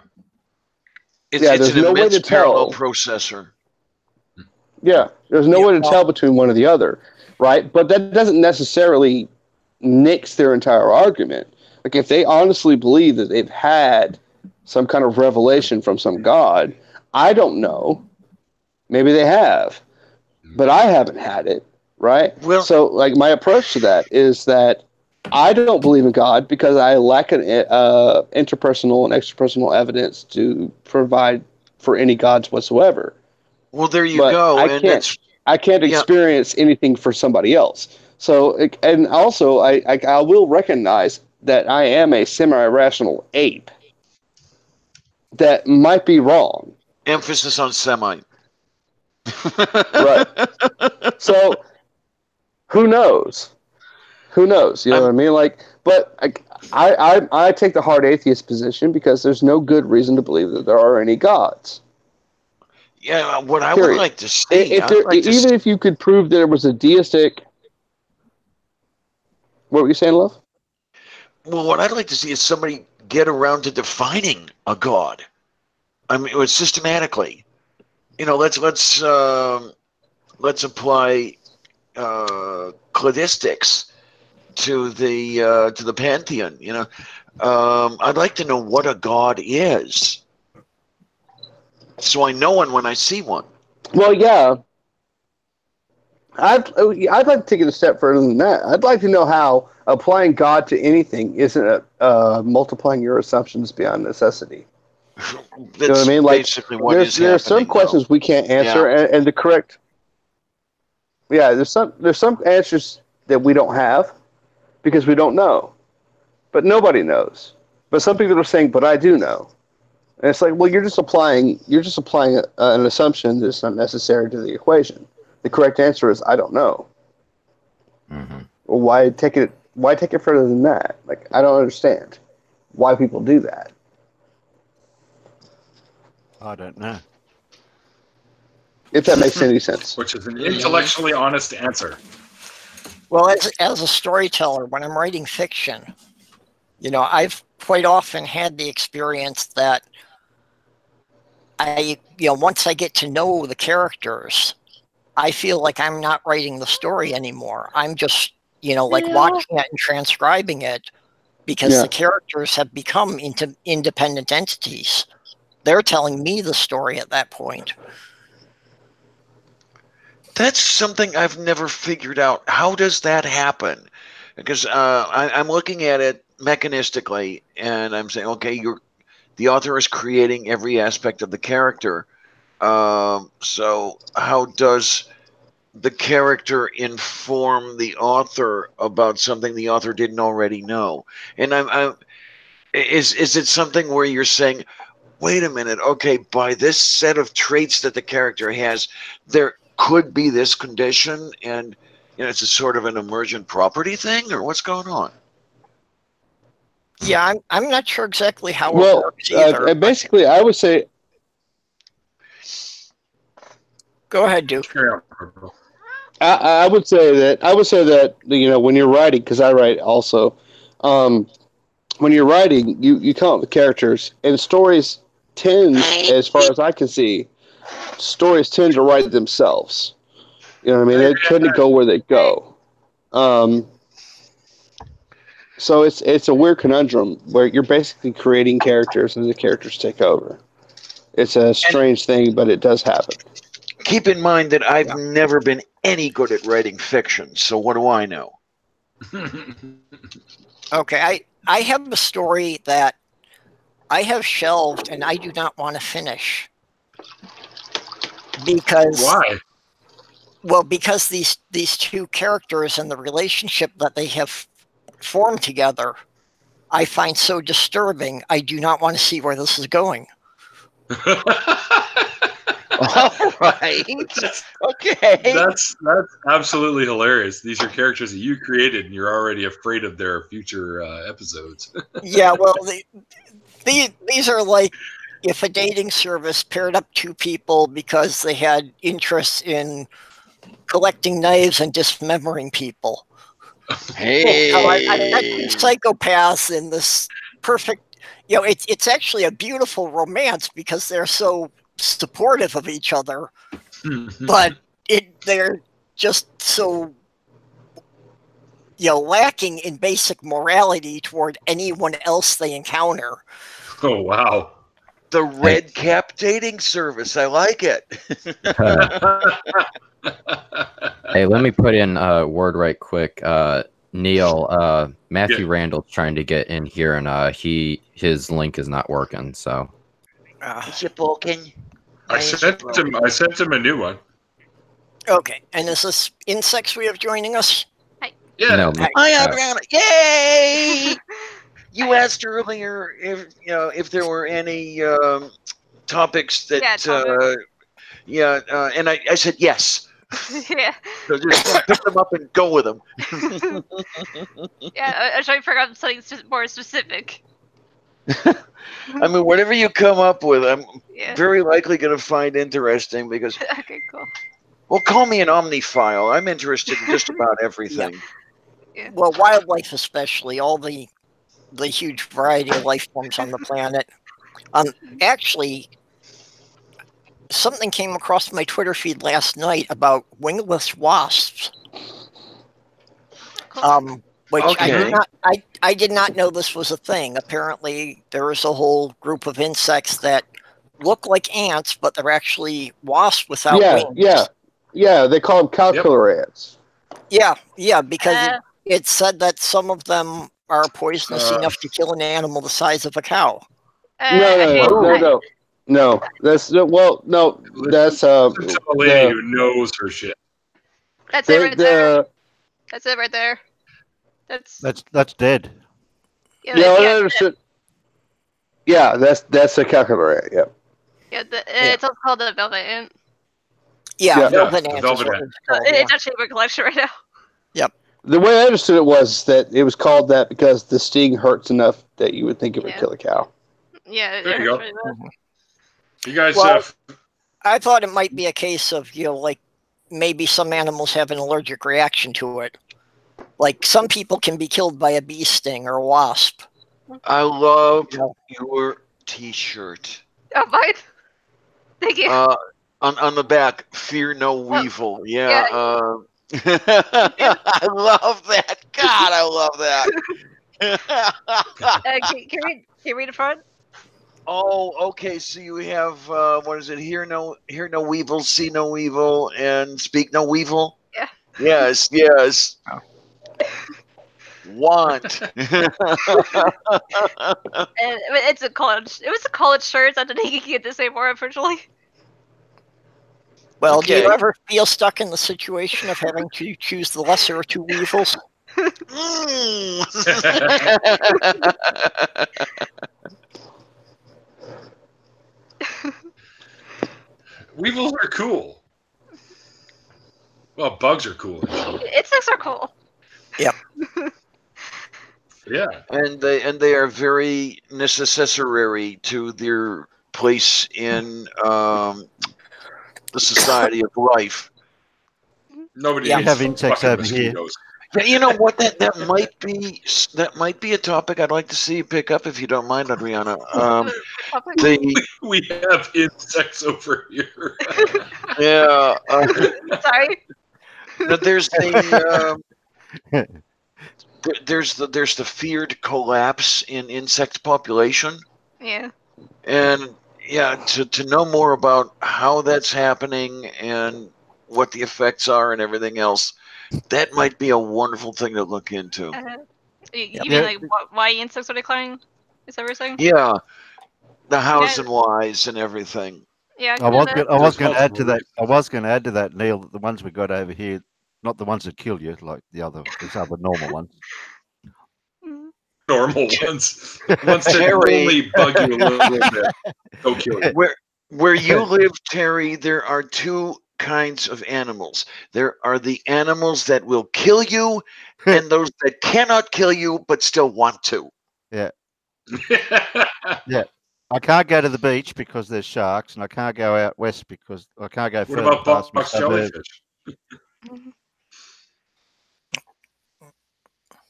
It's an immense parallel processor. Yeah, there's no way to tell between one or the other, right? But that doesn't necessarily nix their entire argument. Like, if they honestly believe that they've had some kind of revelation from some god, I don't know. Maybe they have, but I haven't had it. Right? Well, so, like, my approach to that is that I don't believe in God because I lack an interpersonal and extrapersonal evidence to provide for any gods whatsoever. Well, there you go. I can't experience anything for somebody else. So, and also, I will recognize that I am a semi-rational ape that might be wrong. Emphasis on semi. Right. So, who knows? You know what I mean? Like, but I take the hard atheist position because there's no good reason to believe that there are any gods. Yeah, what I would like to see, even if you could prove that there was a deistic. What were you saying, Love? Well, what I'd like to see is somebody get around to defining a god. I mean, systematically. You know, let's apply cladistics to the pantheon. You know, I'd like to know what a god is, so I know one when I see one. Well, yeah, I'd like to take it a step further than that. I'd like to know how applying God to anything isn't multiplying your assumptions beyond necessity. That's you know what I mean? Like, basically what is happening. There are some questions we can't answer, and the correct. Yeah, there's some answers that we don't have because we don't know, but nobody knows. But some people are saying, "But I do know," and it's like, well, you're just applying an assumption that's not necessary to the equation. The correct answer is, I don't know. Mm-hmm. Well, why take it further than that? Like, I don't understand why people do that. I don't know. If that makes any sense. Which is an intellectually honest answer. Well, as a storyteller, when I'm writing fiction, you know, I've quite often had the experience that once I get to know the characters, I feel like I'm not writing the story anymore. I'm just, watching it and transcribing it because the characters have become independent entities. They're telling me the story at that point. That's something I've never figured out. How does that happen? Because I'm looking at it mechanistically, and I'm saying, okay, the author is creating every aspect of the character. So how does the character inform the author about something the author didn't already know? And is it something where you're saying, wait a minute, okay, by this set of traits that the character has, there could be this condition, and it's a sort of an emergent property thing, or what's going on? Yeah, I'm not sure exactly how it works either. Basically, I would say. Go ahead, Duke. I would say that when you're writing, because I write also, when you're writing, you come up with characters, and stories tend, as far as I can see, stories tend to write themselves. You know what I mean? They couldn't go where they go. So it's a weird conundrum where you're basically creating characters and the characters take over. It's a strange thing, but it does happen. Keep in mind that I've never been any good at writing fiction, so what do I know? Okay, I have a story that I have shelved and I do not want to finish. Because why? Well, because these two characters and the relationship that they have formed together, I find so disturbing. I do not want to see where this is going. All right. Okay. That's absolutely hilarious. These are characters that you created, and you're already afraid of their future episodes. Yeah, well, these are like if a dating service paired up two people because they had interests in collecting knives and dismembering people. Hey, I two psychopaths in this perfect. It's actually a beautiful romance because they're so supportive of each other, but they're just so lacking in basic morality toward anyone else they encounter. Oh wow. The red cap dating service. I like it. Hey, let me put in a word right quick. Neil, Matthew Randall's trying to get in here, and his link is not working. So, is it broken? I sent him a new one. Okay, and is this Insects we have joining us? Hi. Yeah. No, Hi, Adriana. Yay! You asked earlier if there were any topics that and I said yes. Yeah. So just pick them up and go with them. Yeah, I was trying to figure out something more specific. I mean, whatever you come up with, I'm very likely going to find interesting because. Okay, cool. Well, call me an omniophile. I'm interested in just about everything. Yeah. Well, wildlife especially, all the huge variety of life forms on the planet. Actually, something came across my Twitter feed last night about wingless wasps. Which I did not know this was a thing. Apparently, there is a whole group of insects that look like ants, but they're actually wasps without wings. Yeah, they call them calcular ants. Yeah, because it said that some of them are poisonous enough to kill an animal the size of a cow. No. That's a lady who knows her shit. That's it right there. That's it right there. That's dead. Yeah, that's a calculator ant. Yeah. Yeah, it's also called the velvet ant. Yeah, velvet ant. It's actually in my collection right now. Yep. The way I understood it was that it was called that because the sting hurts enough that you would think it would kill a cow. Yeah, there you go. Really you guys I thought it might be a case of like maybe some animals have an allergic reaction to it. Like some people can be killed by a bee sting or a wasp. I love your T-shirt. Oh, mine. Thank you. On the back, fear no weevil. Yeah. I love that. God, I love that. Can you read the front? Oh, okay. So you have what is it? Hear no weevil, see no evil, and speak no weevil. Yeah. Yes. Oh. Want. And it's a college. It was a college shirt. I don't think you can get this anymore, unfortunately. Well, do you ever feel stuck in the situation of having to choose the lesser of two weevils? Weevils are cool. Well, bugs are cool. Insects are cool. Yep. Yeah. And they are very necessary to their place in the society of life. Nobody have insects over here. Yeah, you know what? That might be a topic I'd like to see you pick up if you don't mind, Adriana. We have insects over here. Yeah. Sorry. Now, there's the there's the feared collapse in insect population. Yeah. And yeah, to know more about how that's happening and what the effects are and everything else, that might be a wonderful thing to look into. You mean like why insects are declining? Is that what you're saying? Yeah, the hows and whys and everything. Yeah, I was going to add to that. I was going to add to that, Neil. The ones we got over here, not the ones that kill you, like there's other normal ones. Normal ones, ones that only bug you a little bit. Go kill you. Where you live, Terry, there are two kinds of animals. There are the animals that will kill you, and those that cannot kill you but still want to. Yeah. Yeah. I can't go to the beach because there's sharks, and I can't go out west because I can't go further past my What about box jellyfish?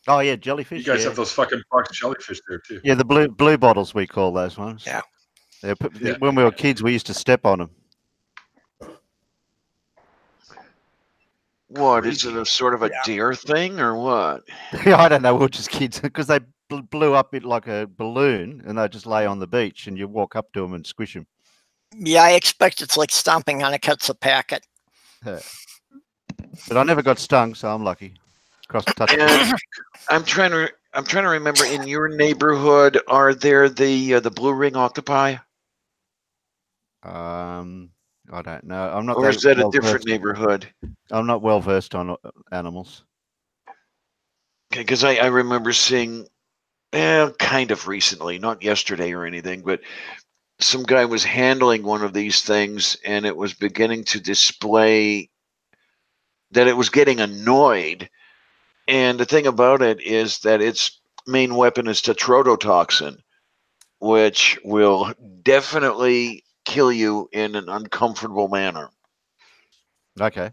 Oh yeah, jellyfish. You guys have those fucking box jellyfish there too. Yeah, the blue bottles we call those ones. Yeah. When we were kids, we used to step on them. What is it? A sort of a deer thing or what? I don't know. We were just kids because they blew up it like a balloon, and they just lay on the beach, and you walk up to them and squish them. Yeah, I expect it's like stomping on a ketchup packet. Yeah. But I never got stung, so I'm lucky. I'm trying to remember. In your neighborhood, are there the blue ring octopi? I don't know. I'm not. Or is that a different neighborhood? I'm not well versed on animals. Okay, because I remember seeing, kind of recently, not yesterday or anything, but some guy was handling one of these things, and it was beginning to display that it was getting annoyed. And the thing about it is that its main weapon is tetrodotoxin, which will definitely kill you in an uncomfortable manner. Okay.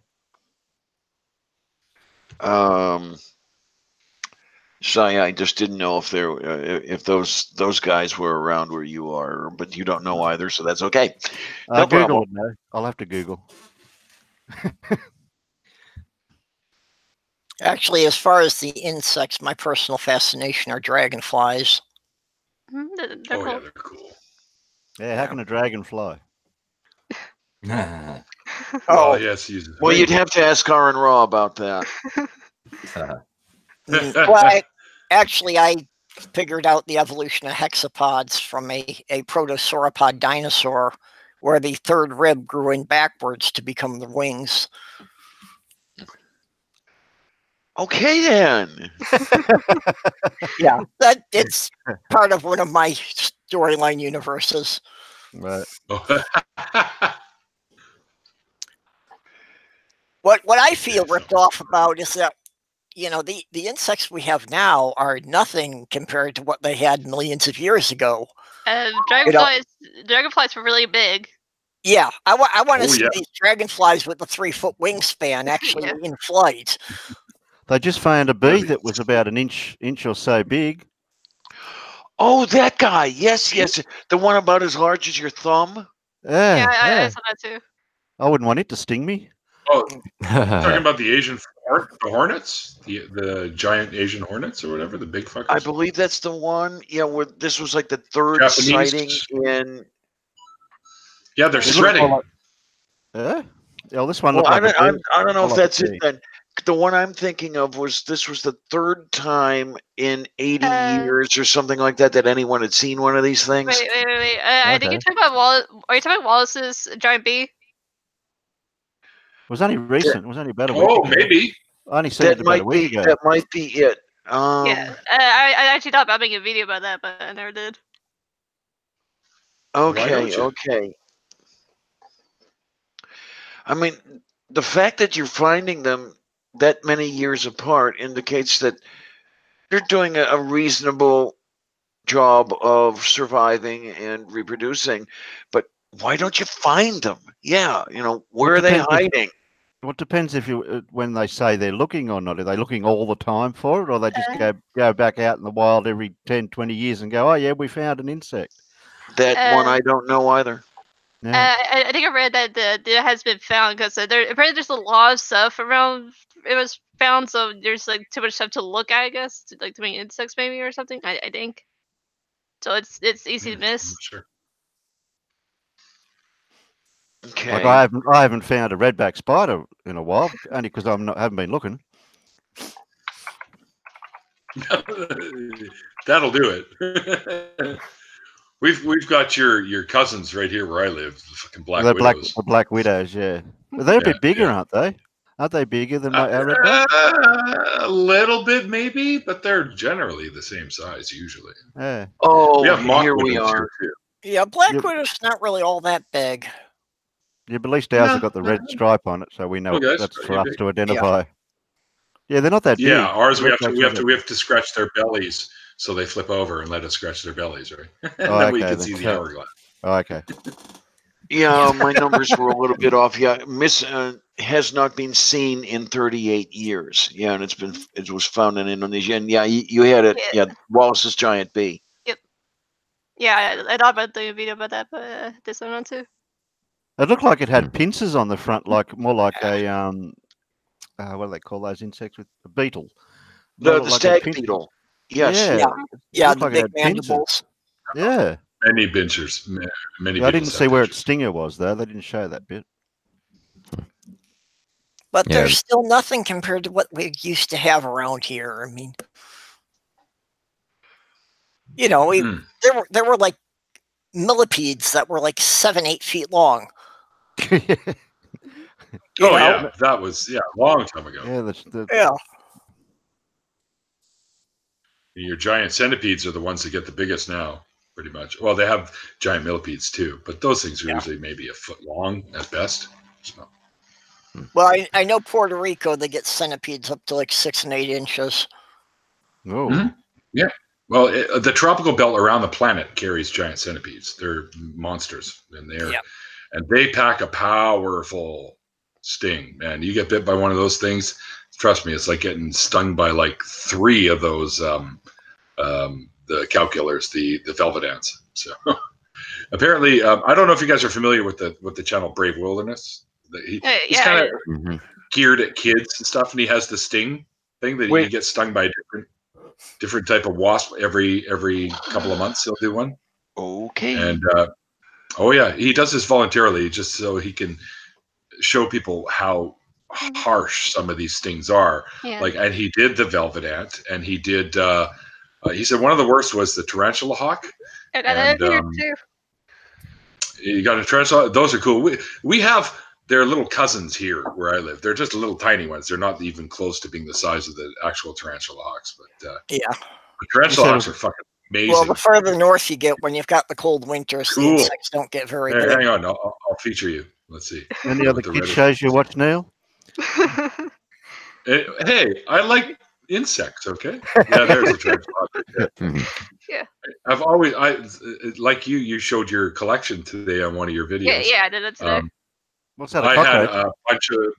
So yeah, I just didn't know if if those guys were around where you are, but you don't know either, so that's okay. No problem. Google it, I'll have to Google. Actually, as far as the insects, my personal fascination are dragonflies. They're cool. cool. Yeah, they're cool. Yeah, how can a dragon fly? Oh, yes. Well, you'd have to ask Aaron Raw about that. Well, actually, I figured out the evolution of hexapods from a protosauropod dinosaur, where the third rib grew in backwards to become the wings. Okay, then. Yeah, it's part of one of my storyline universes. Right. What I feel ripped off about is that, you know, the insects we have now are nothing compared to what they had millions of years ago. Dragonflies were really big. Yeah, I want to see these dragonflies with the 3-foot wingspan actually in flight. They just found a bee that was about an inch or so big. Oh, that guy. Yes. The one about as large as your thumb. Yeah, I saw that too. I wouldn't want it to sting me. Oh, talking about the Asian hornets, the giant Asian hornets or whatever, the big fuckers. I believe that's the one. Yeah, where this was like the third Japanese sighting in. Yeah, they're shredding. Yeah, this one. Well, I don't know if that's it then. The one I'm thinking of was the third time in 80 years or something like that anyone had seen one of these things. Wait. I think you're talking about Wallace. Are you talking about Wallace's giant bee? It was only recent. It was only about a week ago. Maybe. I only said it about a week ago. That might be it. Yeah, I actually thought about making a video about that, but I never did. Okay. I mean, the fact that you're finding them that many years apart indicates that you're doing a reasonable job of surviving and reproducing. But why don't you find them? Yeah, where are they hiding? Well, it depends when they say they're looking or not. Are they looking all the time for it, or they just go back out in the wild every 10, 20 years and go, oh, yeah, we found an insect? That one I don't know either. Yeah. I think I read that it has been found because apparently there's a lot of stuff around. It was found, so there's like too much stuff to look at. I guess like too many insects maybe or something. I think. So it's easy to miss. Sure. Okay. Like I haven't found a redback spider in a while, only because haven't been looking. That'll do it. We've got your cousins right here where I live, the fucking black widows. The black widows, yeah. But they're a bit bigger, aren't they? Aren't they bigger than our redback? A little bit, maybe, but they're generally the same size usually. Yeah. Oh, here we are. Yeah, black widow's not really all that big. Yeah, but at least ours have got the red stripe on it, so we know that's for us to identify. Yeah, they're not that big. Yeah, ours we have to scratch their bellies so they flip over and let us scratch their bellies, right? And then we can see the hourglass. Oh, okay. Yeah, my numbers were a little bit off. Yeah, has not been seen in 38 years. Yeah, and it was found in Indonesia. And yeah, you had it. Yeah, Wallace's giant bee. Yep. Yeah, I thought about doing a video about that, but this one on too. It looked like it had pincers on the front, more like a what do they call those insects with a beetle? The stag beetle. Yes. Yeah, the big mandibles. Yeah. Many pincers. I didn't see where its stinger was, though. They didn't show that bit. But there's still nothing compared to what we used to have around here. I mean, there were like millipedes that were like 7-8 feet long. Yeah, that was a long time ago. Yeah, Your giant centipedes are the ones that get the biggest now, pretty much. Well, they have giant millipedes too, but those things are usually maybe a foot long at best. So. Well, I know Puerto Rico, they get centipedes up to like 6 and 8 inches. Oh, yeah. Well, the tropical belt around the planet carries giant centipedes. They're monsters, and they pack a powerful sting. Man, you get bit by one of those things. Trust me, it's like getting stung by like 3 of those the calculars, the velvet ants. So apparently, I don't know if you guys are familiar with the channel Brave Wilderness. He's kind of geared at kids and stuff, and he has the sting thing that he gets stung by a different type of wasp every couple of months. He'll do one. Okay. And he does this voluntarily just so he can show people how harsh some of these stings are. Yeah. And he did the velvet ant, and he did. He said one of the worst was the tarantula hawk. I got that here too. You got a tarantula. Those are cool. We have their little cousins here where I live. They're just little tiny ones. They're not even close to being the size of the actual tarantula hawks. But the tarantula hawks are fucking amazing. Well, the further north you get, when you've got the cold winters, the insects don't get very big. Hang on, I'll feature you. Let's see. Any other kid shows you watch now? Hey, I like insects. Okay. Yeah, there's a tarantula. Yeah. I've always like you showed your collection today on one of your videos. Yeah, I did it today. What's that? I had a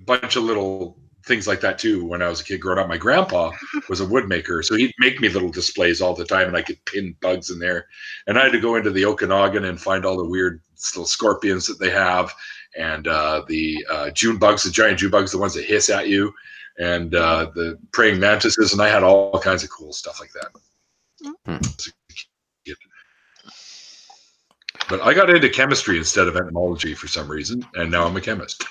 bunch of little things like that too when I was a kid growing up. My grandpa was a woodmaker, so he'd make me little displays all the time, and I could pin bugs in there. And I had to go into the Okanagan and find all the weird little scorpions that they have, and the June bugs, the giant June bugs, the ones that hiss at you, and the praying mantises, and I had all kinds of cool stuff like that. But I got into chemistry instead of entomology for some reason, and now I'm a chemist.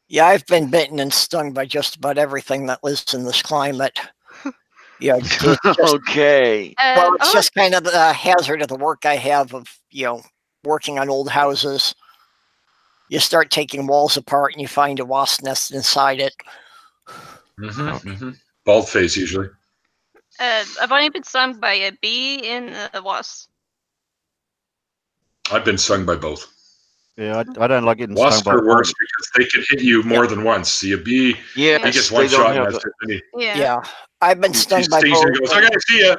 Yeah, I've been bitten and stung by just about everything that lives in this climate. Yeah. Okay. Well, it's just kind of the hazard of the work I have of, working on old houses. You start taking walls apart and you find a wasp nest inside it. Bald face, usually. I've only been stung by a bee and a wasp. I've been stung by both. Yeah, I don't like getting wasps stung by are worse because they can hit you more than once. See, a bee, he gets one shot and that's it. Yeah, I've been stung by both. And goes, I gotta see you.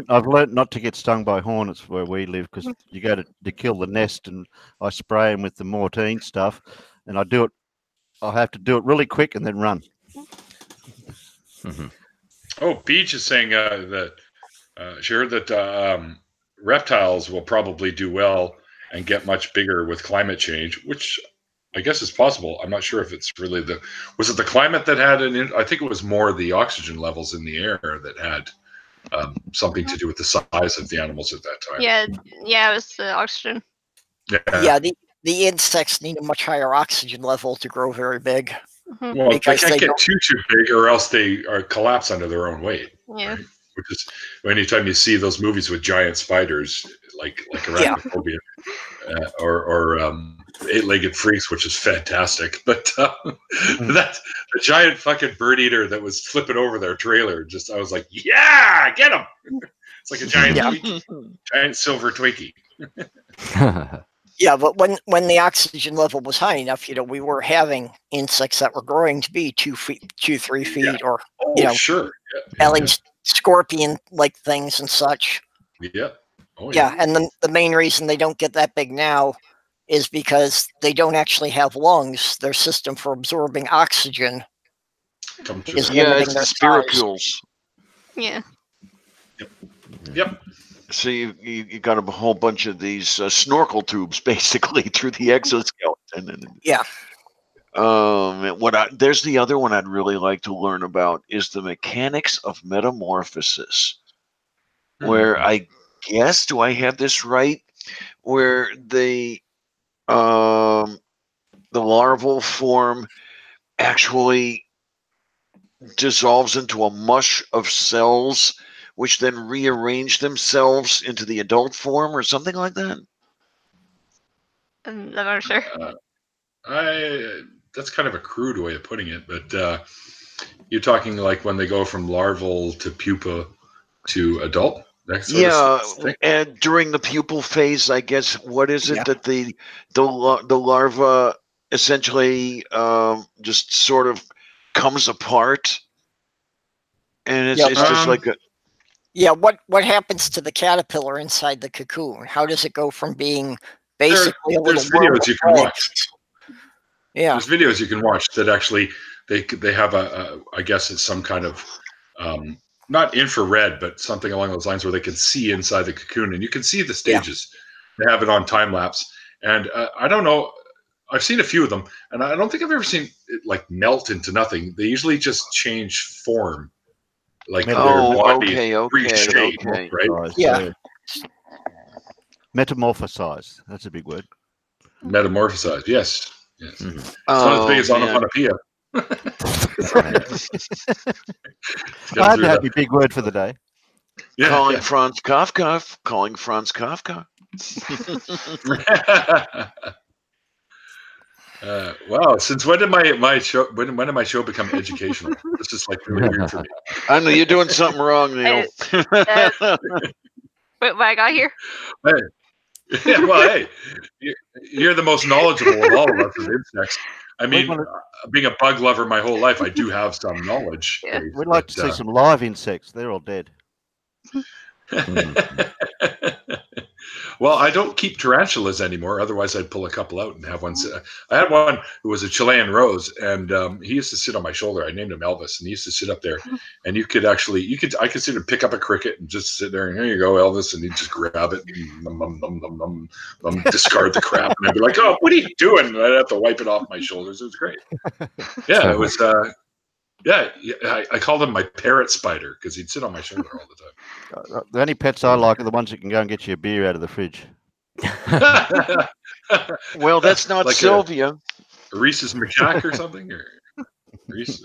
I've learned not to get stung by hornets where we live because you go to kill the nest, and I spray them with the Mortine stuff, and I have to do it really quick and then run. Oh, Beach is saying that she heard that reptiles will probably do well and get much bigger with climate change, which I guess is possible. I'm not sure if it's really was it the climate that had I think it was more the oxygen levels in the air that had something to do with the size of the animals at that time. Yeah, it was the oxygen. Yeah, the insects need a much higher oxygen level to grow very big. Well, they can't get too big, or else they collapse under their own weight. Yeah. Right? Which is anytime you see those movies with giant spiders, like Arachnophobia, or Eight-Legged Freaks, which is fantastic. But that the giant fucking bird eater that was flipping over their trailer, I was like, yeah, get him! It's like a giant giant silver Twinkie. Yeah, but when the oxygen level was high enough, we were having insects that were growing to be 3 feet, or sure, at least scorpion-like things and such. Yeah. And the main reason they don't get that big now is because they don't actually have lungs. Their system for absorbing oxygen is limiting their spiracles. Yeah. Yep. So you got a whole bunch of these snorkel tubes basically through the exoskeleton. There's the other one I'd really like to learn about is the mechanics of metamorphosis, where I guess, do I have this right? Where the larval form actually dissolves into a mush of cells, which then rearrange themselves into the adult form, or something like that. I'm not sure. That's kind of a crude way of putting it, but you're talking like when they go from larval to pupa to adult. And during the pupal phase, I guess, what is it that the larva essentially just sort of comes apart, and it's just like a. Yeah, what happens to the caterpillar inside the cocoon? How does it go from being basically there's videos you can watch. Yeah, there's videos you can watch that actually they have I guess it's some kind of not infrared, but something along those lines where they can see inside the cocoon, and you can see the stages. They have it on time lapse, and I don't know. I've seen a few of them, and I don't think I've ever seen it like melt into nothing. They usually just change form. Like their body reshape, right? Yeah. Metamorphosize. That's a big word. Metamorphosize. Yes. Mm-hmm. It's not as big as onomatopoeia. I had to have a big word for the day. Calling Franz Kafka. Calling Franz Kafka. Wow! Since when did my show? When did my show become educational? This is like really weird for me. I know you're doing something wrong, Neil. What I got here? Hey, you're the most knowledgeable of all of us with insects. I mean, being a bug lover my whole life, I do have some knowledge. Yeah. We'd like to see some live insects. They're all dead. Well, I don't keep tarantulas anymore. Otherwise, I'd pull a couple out and have one. I had one who was a Chilean rose, and he used to sit on my shoulder. I named him Elvis, and he used to sit up there. And I could sit and pick up a cricket and just sit there, and here you go, Elvis, and he'd just grab it and discard the crap. And I'd be like, oh, what are you doing? And I'd have to wipe it off my shoulders. It was great. Yeah, it was. I called him my parrot spider because he'd sit on my shoulder all the time. The only pets I like are the ones that can go and get you a beer out of the fridge. Well, that's not like Sylvia. A Reese's macaque or something? Or Reese?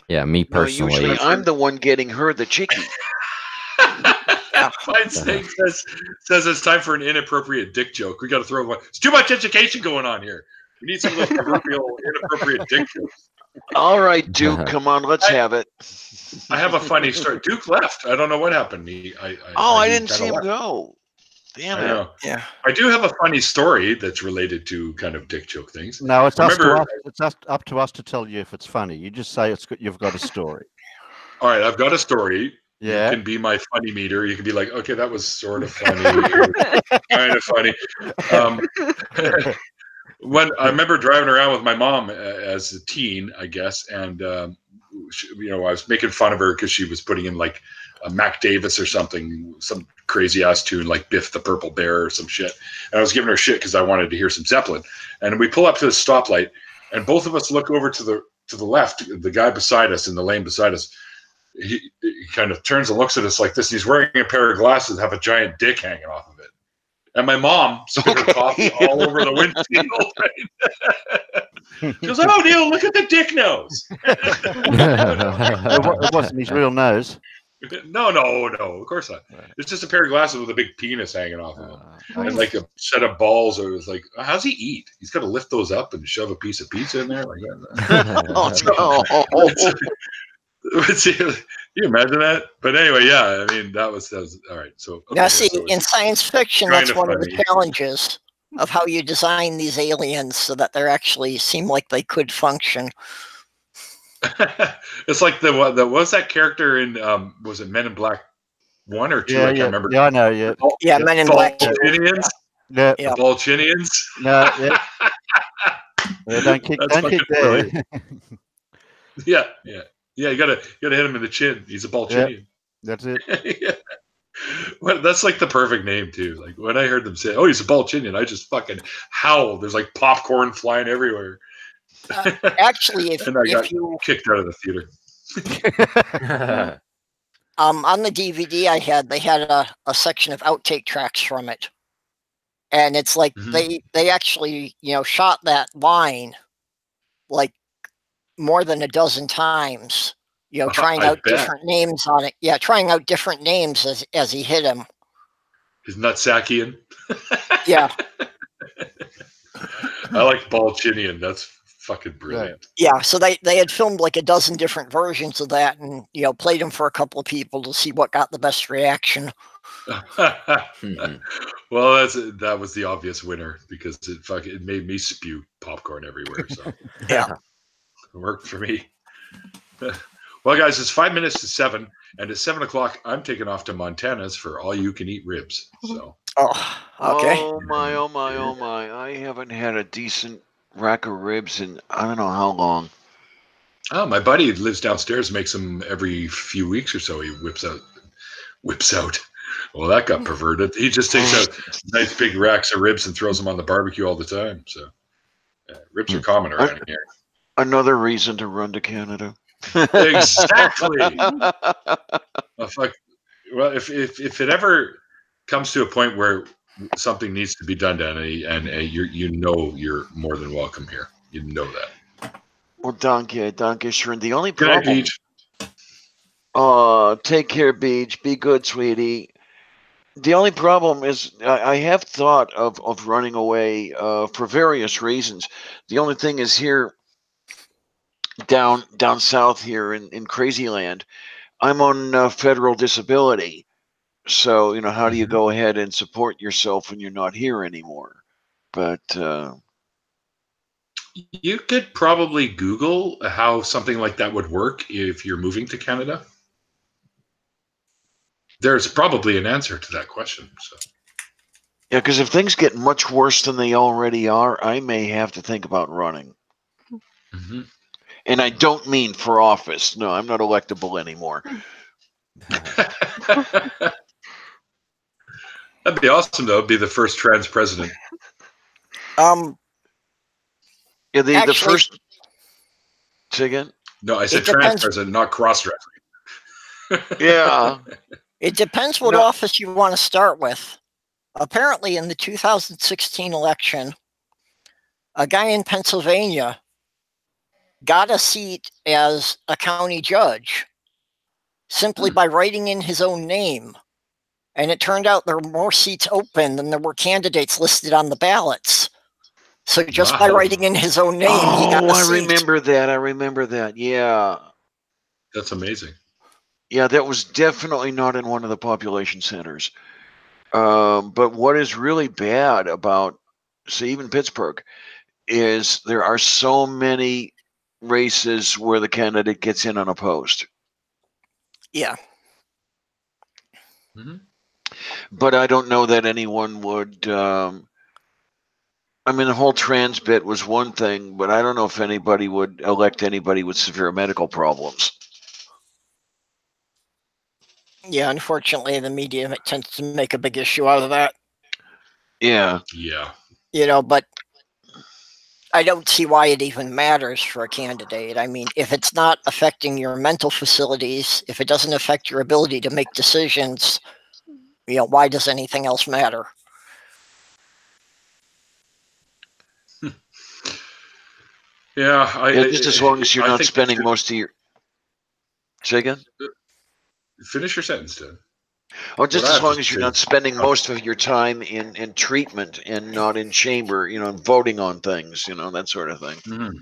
Yeah, me personally. Usually I'm the one getting her the chickie. Fine Snake says it's time for an inappropriate dick joke. We got to throw one. It's too much education going on here. We need some of those proverbial inappropriate dick jokes. All right, Duke, come on, let's have it. I have a funny story. Duke left. I don't know what happened. I didn't see him go. Damn it. Yeah. I do have a funny story that's related to kind of dick joke things. No, it's up to us to tell you if it's funny. You just say you've got a story. All right, I've got a story. Yeah. You can be my funny meter. You can be like, okay, that was sort of funny. Kind of funny. When I remember driving around with my mom as a teen, I guess, and I was making fun of her because she was putting in like a Mac Davis or something, some crazy ass tune like Biff the Purple Bear or some shit. And I was giving her shit because I wanted to hear some Zeppelin. And we pull up to the stoplight, and both of us look over to the left. The guy beside us in the lane beside us, he kind of turns and looks at us like this. He's wearing a pair of glasses that have a giant dick hanging off of it. And my mom spit her coffee all over the windshield. Right? She goes, "Oh, Neil, look at the dick nose." It wasn't his real nose. No, of course not. It's just a pair of glasses with a big penis hanging off of them. And like a set of balls. Or it was like, how's he eat? He's got to lift those up and shove a piece of pizza in there like that. Can you imagine that? But anyway, yeah, I mean, that was all right. So now, see, in science fiction, that's one of the challenges of how you design these aliens so that they actually seem like they could function. It's like what was that character in was it Men in Black 1 or 2? I can't remember. Yeah, I know. Yeah, yeah, Men in Black 2. Balchinians. Yeah, the Balchinians. No, yeah. Don't kick there. Yeah. You gotta hit him in the chin. He's a Balchinian. Yeah, that's it. Yeah. Well, that's like the perfect name too. Like when I heard them say, "Oh, he's a Balchinian," I just fucking howled. There's like popcorn flying everywhere. Actually, if you kicked out of the theater. On the DVD I had, they had a section of outtake tracks from it, and it's like they actually shot that line like more than a dozen times. Trying out different names on it. Yeah, trying out different names as he hit him. His Nutsackian. Yeah. I like Balchinian. That's fucking brilliant. Yeah, so they had filmed like a dozen different versions of that, and played them for a couple of people to see what got the best reaction. Well, that was the obvious winner because it made me spew popcorn everywhere. So yeah, it worked for me. Well, guys, it's 5 minutes to 7, and at 7 o'clock, I'm taking off to Montana's for all-you-can-eat ribs. So. Oh, okay. Oh my! I haven't had a decent rack of ribs in I don't know how long. Oh, my buddy lives downstairs, makes them every few weeks or so. He whips out. Well, that got perverted. He just takes out nice big racks of ribs and throws them on the barbecue all the time. So ribs are common around here. Another reason to run to Canada. Exactly. Well, if it ever comes to a point where something needs to be done, Danny, and you're more than welcome here. You know that. Well, danke schön. The only problem. Take care, Beach. Be good, sweetie. The only problem is I have thought of running away for various reasons. The only thing is here. Down south here in Crazy Land, I'm on federal disability. So, how do you go ahead and support yourself when you're not here anymore? But you could probably Google how something like that would work if you're moving to Canada. There's probably an answer to that question. So. Yeah, because if things get much worse than they already are, I may have to think about running. Mm-hmm. And I don't mean for office. No, I'm not electable anymore. That'd be awesome, though. Be the first trans president. Yeah, the first. Say again? No, I said trans president, not cross-dressing. Yeah. It depends what office you want to start with. Apparently, in the 2016 election, a guy in Pennsylvania got a seat as a county judge simply by writing in his own name. And it turned out there were more seats open than there were candidates listed on the ballots. So just by writing in his own name, he got a seat. I remember that. Yeah. That's amazing. Yeah, that was definitely not in one of the population centers. But what is really bad about, say, even Pittsburgh, is there are so many races where the candidate gets in unopposed. Yeah. Mm-hmm. But I don't know that anyone would. The whole trans bit was one thing, but I don't know if anybody would elect anybody with severe medical problems. Yeah, unfortunately, the media tends to make a big issue out of that. Yeah. But I don't see why it even matters for a candidate. I mean, if it's not affecting your mental facilities, if it doesn't affect your ability to make decisions, why does anything else matter? Yeah, just as long as you're not spending most of your. Say again? Finish your sentence, Ted. Oh, just as long as you're not spending most of your time in treatment and not in chamber, voting on things, that sort of thing. Mm-hmm.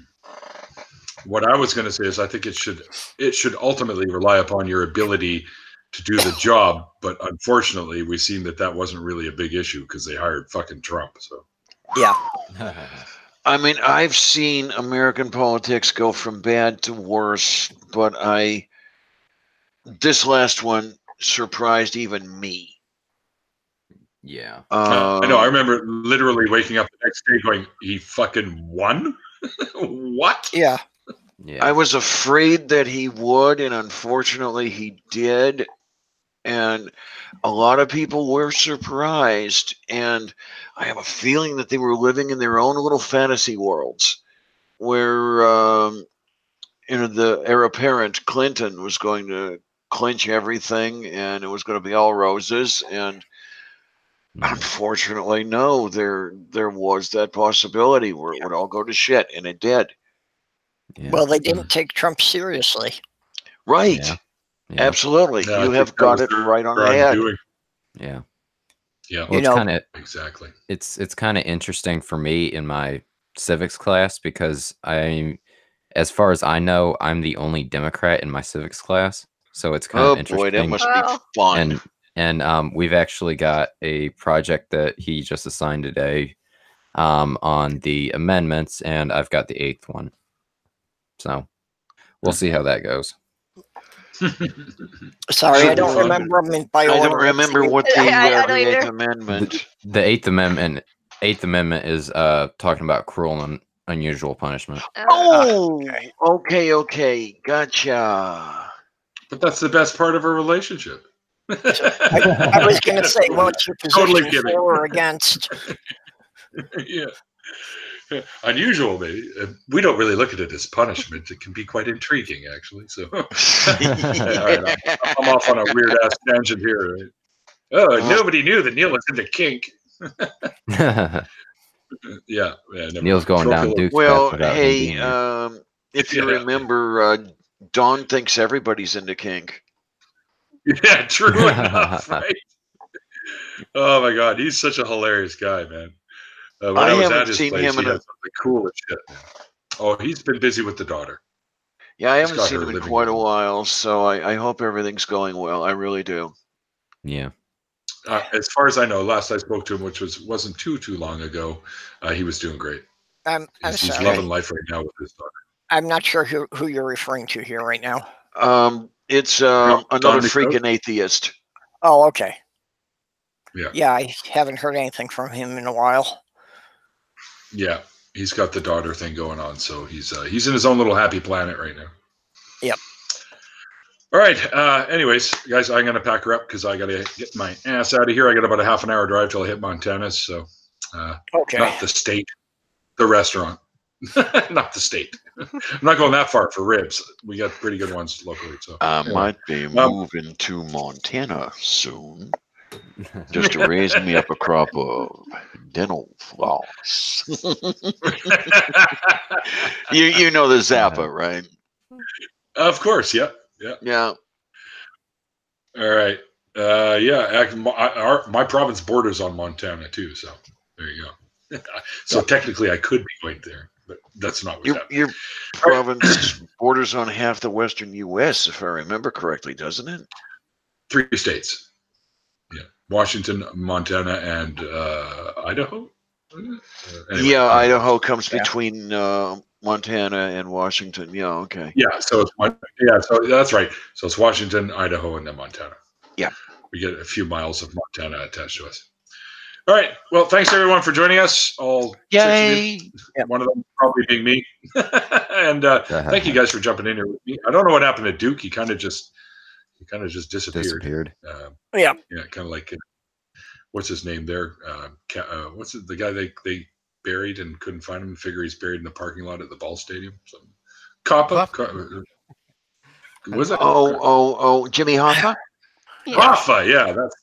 What I was going to say is I think it should ultimately rely upon your ability to do the job, but unfortunately, we've seen that wasn't really a big issue because they hired fucking Trump. So yeah. I mean, I've seen American politics go from bad to worse, but this last one surprised even me. Yeah. I know. I remember literally waking up the next day going, he fucking won? What? Yeah. I was afraid that he would, and unfortunately he did. And a lot of people were surprised. And I have a feeling that they were living in their own little fantasy worlds where, the heir apparent Clinton was going to clinch everything and it was going to be all roses. And unfortunately, no, there was that possibility where it would all go to shit, and it did. Yeah. Well, they didn't take Trump seriously. Right. Yeah. Absolutely. Yeah, you have got it right on the head. Yeah. Yeah. Well, it's kind of exactly. It's kind of interesting for me in my civics class because as far as I know, I'm the only Democrat in my civics class. So it's kind of interesting. Oh boy, that must be fun. And we've actually got a project that he just assigned today on the amendments, and I've got the 8th one. So we'll see how that goes. Sorry, I don't remember them by order. I don't remember what the 8th Amendment. The 8th Amendment. 8th Amendment is talking about cruel and unusual punishment. Oh, okay, gotcha. But that's the best part of a relationship. I was going to say, what's your position for or against? Yeah. Unusual, maybe. We don't really look at it as punishment. It can be quite intriguing, actually. So, all right, I'm off on a weird ass tangent here. Right? Oh, nobody knew that Neil was into kink. Yeah. Neil's going down Duke's well, hey, if you remember, Dawn thinks everybody's into kink. Yeah, true enough, right? Oh my God, he's such a hilarious guy, man. When I was at his place, he had something cool as shit. Oh, he's been busy with the daughter. Yeah, I haven't seen him in quite a while, so I hope everything's going well. I really do. Yeah. As far as I know, last I spoke to him, which wasn't too long ago, he was doing great. He's loving life right now with his daughter. I'm not sure who you're referring to here right now. It's another freaking atheist. Oh, okay. Yeah. Yeah, I haven't heard anything from him in a while. Yeah, he's got the daughter thing going on, so he's in his own little happy planet right now. Yep. All right. Anyways, guys, I'm gonna pack her up because I gotta get my ass out of here. I got about a half an hour drive till I hit Montana. So, okay. Not the state, the restaurant, not the state. I'm not going that far for ribs. We got pretty good ones locally. So I might be moving to Montana soon. Just to raise me up a crop of dental floss. you know the Zappa, right? Of course, yeah. All right. My province borders on Montana too, so there you go. So technically, I could be going there, but that's not what's happening. Your province borders on half the western U.S., if I remember correctly, doesn't it? 3 states. Yeah, Washington, Montana, and Idaho. Anyway, Idaho comes between Montana and Washington. Yeah, okay. Yeah, so that's right. So it's Washington, Idaho, and then Montana. Yeah, we get a few miles of Montana attached to us. All right. Well, thanks everyone for joining us. All Yay! 6 of you. One of them probably being me. And thank you guys for jumping in here with me. I don't know what happened to Duke. He kind of just He kind of just disappeared. Yeah, kind of like what's his name there? What's it? The guy they buried and couldn't find him. Figure he's buried in the parking lot at the ball stadium. Was it? Oh, Jimmy Hoffa. Hoffa, yeah, that's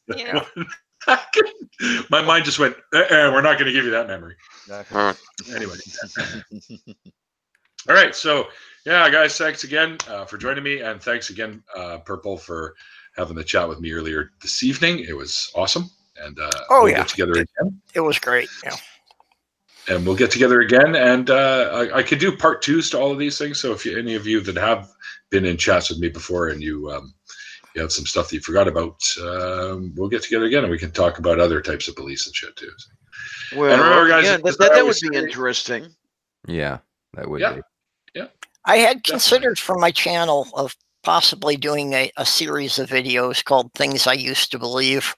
my mind just went. We're not going to give you that memory. Anyway. All right, so yeah, guys, thanks again for joining me, and thanks again, Purple, for having the chat with me earlier this evening. It was awesome, and we'll get together again. It was great. Yeah. And we'll get together again, and I could do part 2s to all of these things. So if any of you that have been in chats with me before and you have some stuff that you forgot about, we'll get together again and we can talk about other types of beliefs and shit too. Well, and remember, guys, that would be interesting. Yeah, that would be. Yeah. I had considered for my channel of possibly doing a series of videos called Things I Used to Believe.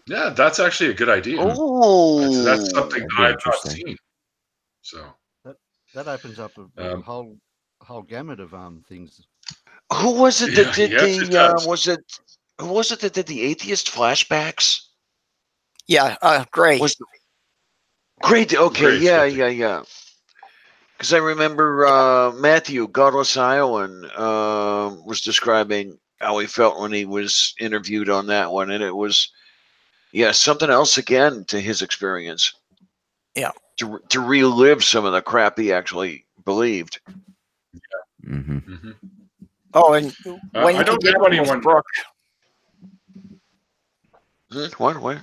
Yeah, that's actually a good idea. Oh, that's something that I've not seen. So that opens up a whole gamut of things. Who was it that did who was it that did the atheist flashbacks? Yeah, Gray. Great. Okay, yeah. Because I remember Matthew, Godless Iowan, was describing how he felt when he was interviewed on that one, and it was something else again to his experience. Yeah, to relive some of the crap he actually believed. Yeah. Mm-hmm. Mm-hmm. Oh, and when I don't know anyone. Brooke, What?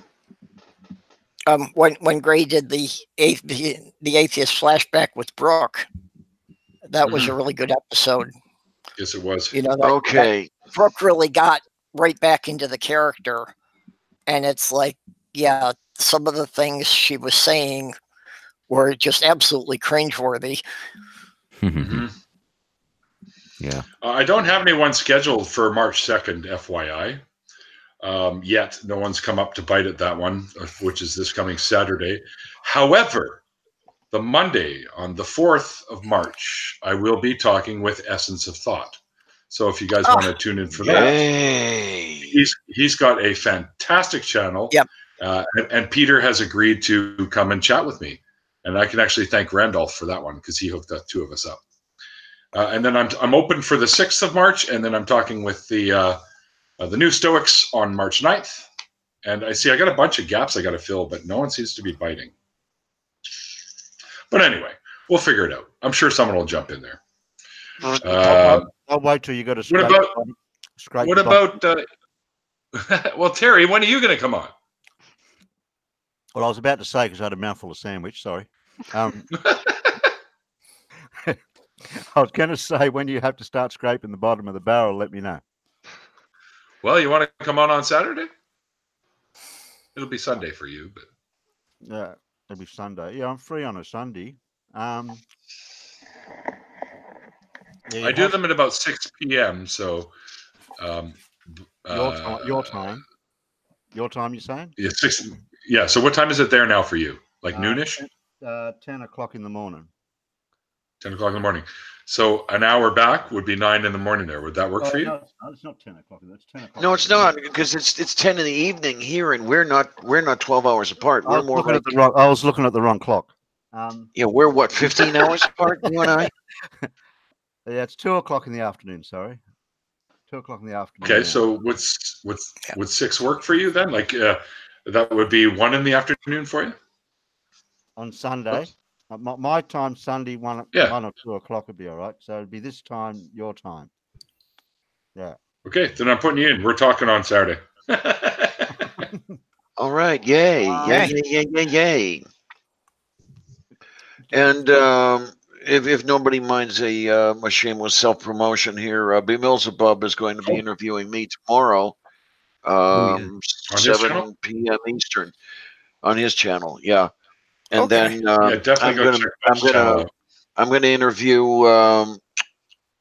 When Gray did the atheist flashback with Brooke, that was a really good episode. Yes, it was. You know, that Brooke really got right back into the character, and it's like, yeah, some of the things she was saying were just absolutely cringeworthy. Mm-hmm. Yeah. I don't have anyone scheduled for March 2nd, FYI. Yet no one's come up to bite at that one, which is this coming Saturday. However, the Monday on the 4th of March, I will be talking with Essence of Thought. So if you guys want to tune in for that, he's got a fantastic channel. Yep. And Peter has agreed to come and chat with me, and I can actually thank Randolph for that one because he hooked the two of us up. And then I'm open for the 6th of March, and then I'm talking with the New Stoics on March 9th. And I got a bunch of gaps I got to fill, but no one seems to be biting. But anyway, we'll figure it out. I'm sure someone will jump in there. I'll wait till you got to scrape. What about? Well, Terry, when are you going to come on? Well, I was about to say because I had a mouthful of sandwich. Sorry. I was going to say when you have to start scraping the bottom of the barrel, let me know. Well, you want to come on Saturday? It'll be Sunday for you, but yeah, it'll be Sunday. Yeah, I'm free on a Sunday. I do them at about 6 p.m. So your time, you're saying? Yeah, 6. Yeah. So what time is it there now for you? Like noonish? 10 o'clock in the morning. 10 o'clock in the morning. So an hour back would be 9 in the morning there. Would that work for you? No, it's not 10 o'clock. It's 10 o'clock. No, it's not, because it's 10 in the evening here, and we're not 12 hours apart. We're more like I was looking at the wrong clock. Yeah, we're what, 15 hours apart, you and I? Yeah, it's 2 o'clock in the afternoon. Sorry, 2 o'clock in the afternoon. Okay, so would 6 work for you then? Like that would be 1 in the afternoon for you on Sunday. My time Sunday 1 or 2 o'clock would be all right. So it'd be this time, your time. Yeah. Okay, then I'm putting you in. We're talking on Saturday. All right, yay. And if nobody minds a shameless self-promotion here, Beelzebub is going to be interviewing me tomorrow, 7 p.m. Eastern, on his channel. Yeah. And then I'm gonna interview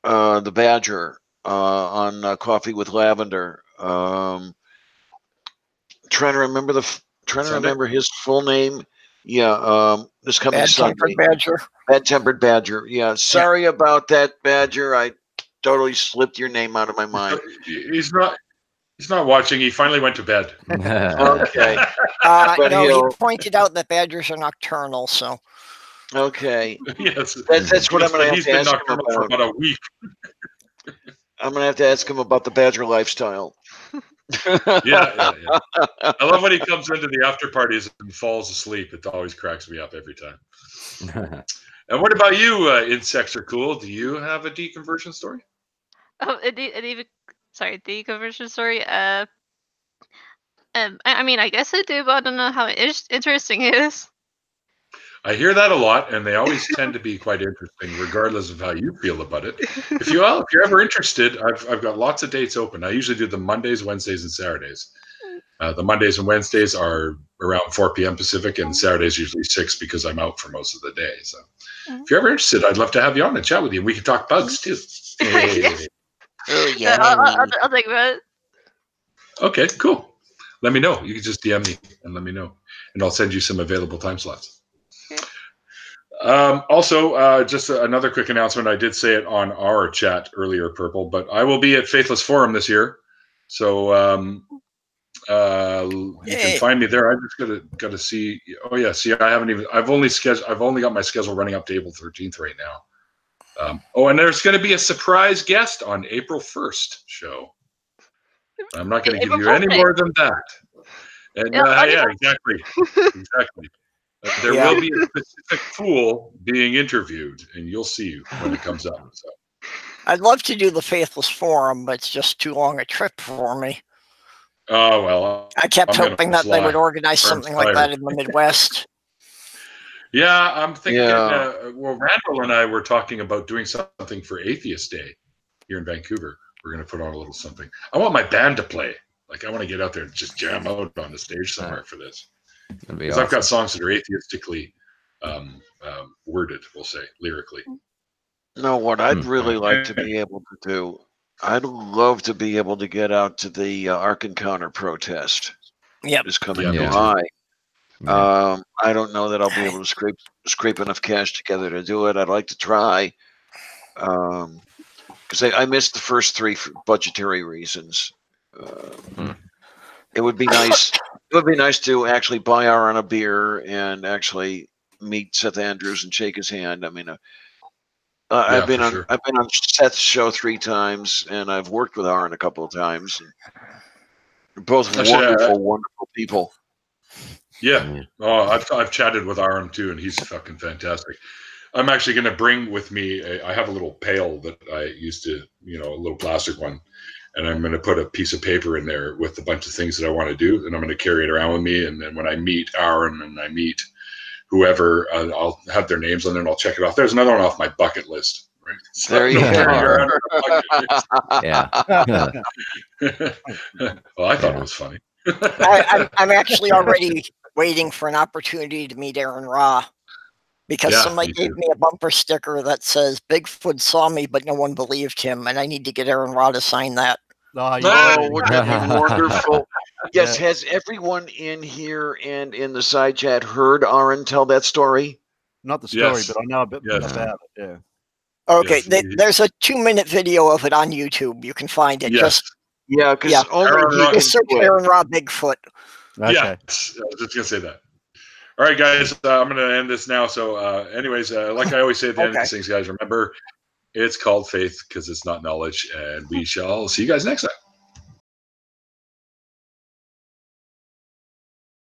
the Badger on Coffee with Lavender. Trying to remember his full name. Yeah, this coming Sunday. Bad-tempered Badger. Bad-tempered Badger. Yeah, sorry about that, Badger. totally slipped your name out of my mind. He's not watching. He finally went to bed. Okay. You pointed out that badgers are nocturnal, so. Okay. Yes. That's what I'm going to have to ask him about. For about a week. I'm going to have to ask him about the badger lifestyle. Yeah. I love when he comes into the after parties and falls asleep. It always cracks me up every time. And what about you, Insects Are Cool? Do you have a deconversion story? Oh, deconversion story. I mean, I guess I do, but I don't know how interesting it is. I hear that a lot, and they always tend to be quite interesting, regardless of how you feel about it. If you're ever interested, I've got lots of dates open. I usually do the Mondays, Wednesdays, and Saturdays. The Mondays and Wednesdays are around 4 p.m. Pacific, and Saturdays usually 6 because I'm out for most of the day. So, if you're ever interested, I'd love to have you on and chat with you. We can talk bugs too. Oh yeah, I'll think about it. Okay, cool. Let me know. You can just DM me and let me know, and I'll send you some available time slots. Also, just another quick announcement. I did say it on our chat earlier, Purple, but I will be at Faithless Forum this year. So you can find me there. I just got to see. Oh yeah, see, I've only got my schedule running up to April 13th right now. And there's going to be a surprise guest on April 1st show. I'm not going to give you any more than that. And exactly. There will be a specific fool being interviewed, and you'll see when it comes up. So. I'd love to do the Faithless Forum, but it's just too long a trip for me. Oh, well. I kept hoping that they would organize something like that in the Midwest. Yeah, I'm thinking, Randall and I were talking about doing something for Atheist Day here in Vancouver. We're going to put on a little something. I want my band to play. Like, I want to get out there and just jam out on the stage somewhere for this. Because awesome. I've got songs that are atheistically worded, we'll say, lyrically. No, what I'd really like to be able to do, I'd love to be able to get out to the Ark Encounter protest. Yep. Is coming in July. I don't know that I'll be able to scrape enough cash together to do it. I'd like to try. Because I missed the first 3 for budgetary reasons. It would be nice. It would be nice to actually buy Aaron a beer and actually meet Seth Andrews and shake his hand. I mean, I've been on Seth's show 3 times, and I've worked with Aaron a couple of times. They're both wonderful people. Yeah. Oh, I've chatted with Aaron too, and he's fucking fantastic. I'm actually going to bring with me. I have a little pail that I used to, a little plastic one. And I'm going to put a piece of paper in there with a bunch of things that I want to do. And I'm going to carry it around with me. And then when I meet Aaron and I meet whoever, I'll have their names on there and I'll check it off. There's another one off my bucket list. Right? So there you go. Yeah. Well, I thought it was funny. I'm actually already waiting for an opportunity to meet Aaron Ra. Because somebody gave me a bumper sticker that says Bigfoot saw me, but no one believed him. And I need to get Aaron Ra to sign that. Oh, would that be wonderful? Yes, has everyone in here and in the side chat heard Aaron tell that story? Not the story, but I know a bit about it, yeah. Okay, there's a 2-minute video of it on YouTube. You can find it. Yes. Because only just search Aaron Ra Bigfoot. Okay. Yeah, I was just going to say that. All right, guys, I'm going to end this now. So anyways, like I always say at the end of these things, guys, remember, it's called faith because it's not knowledge. And we shall see you guys next time.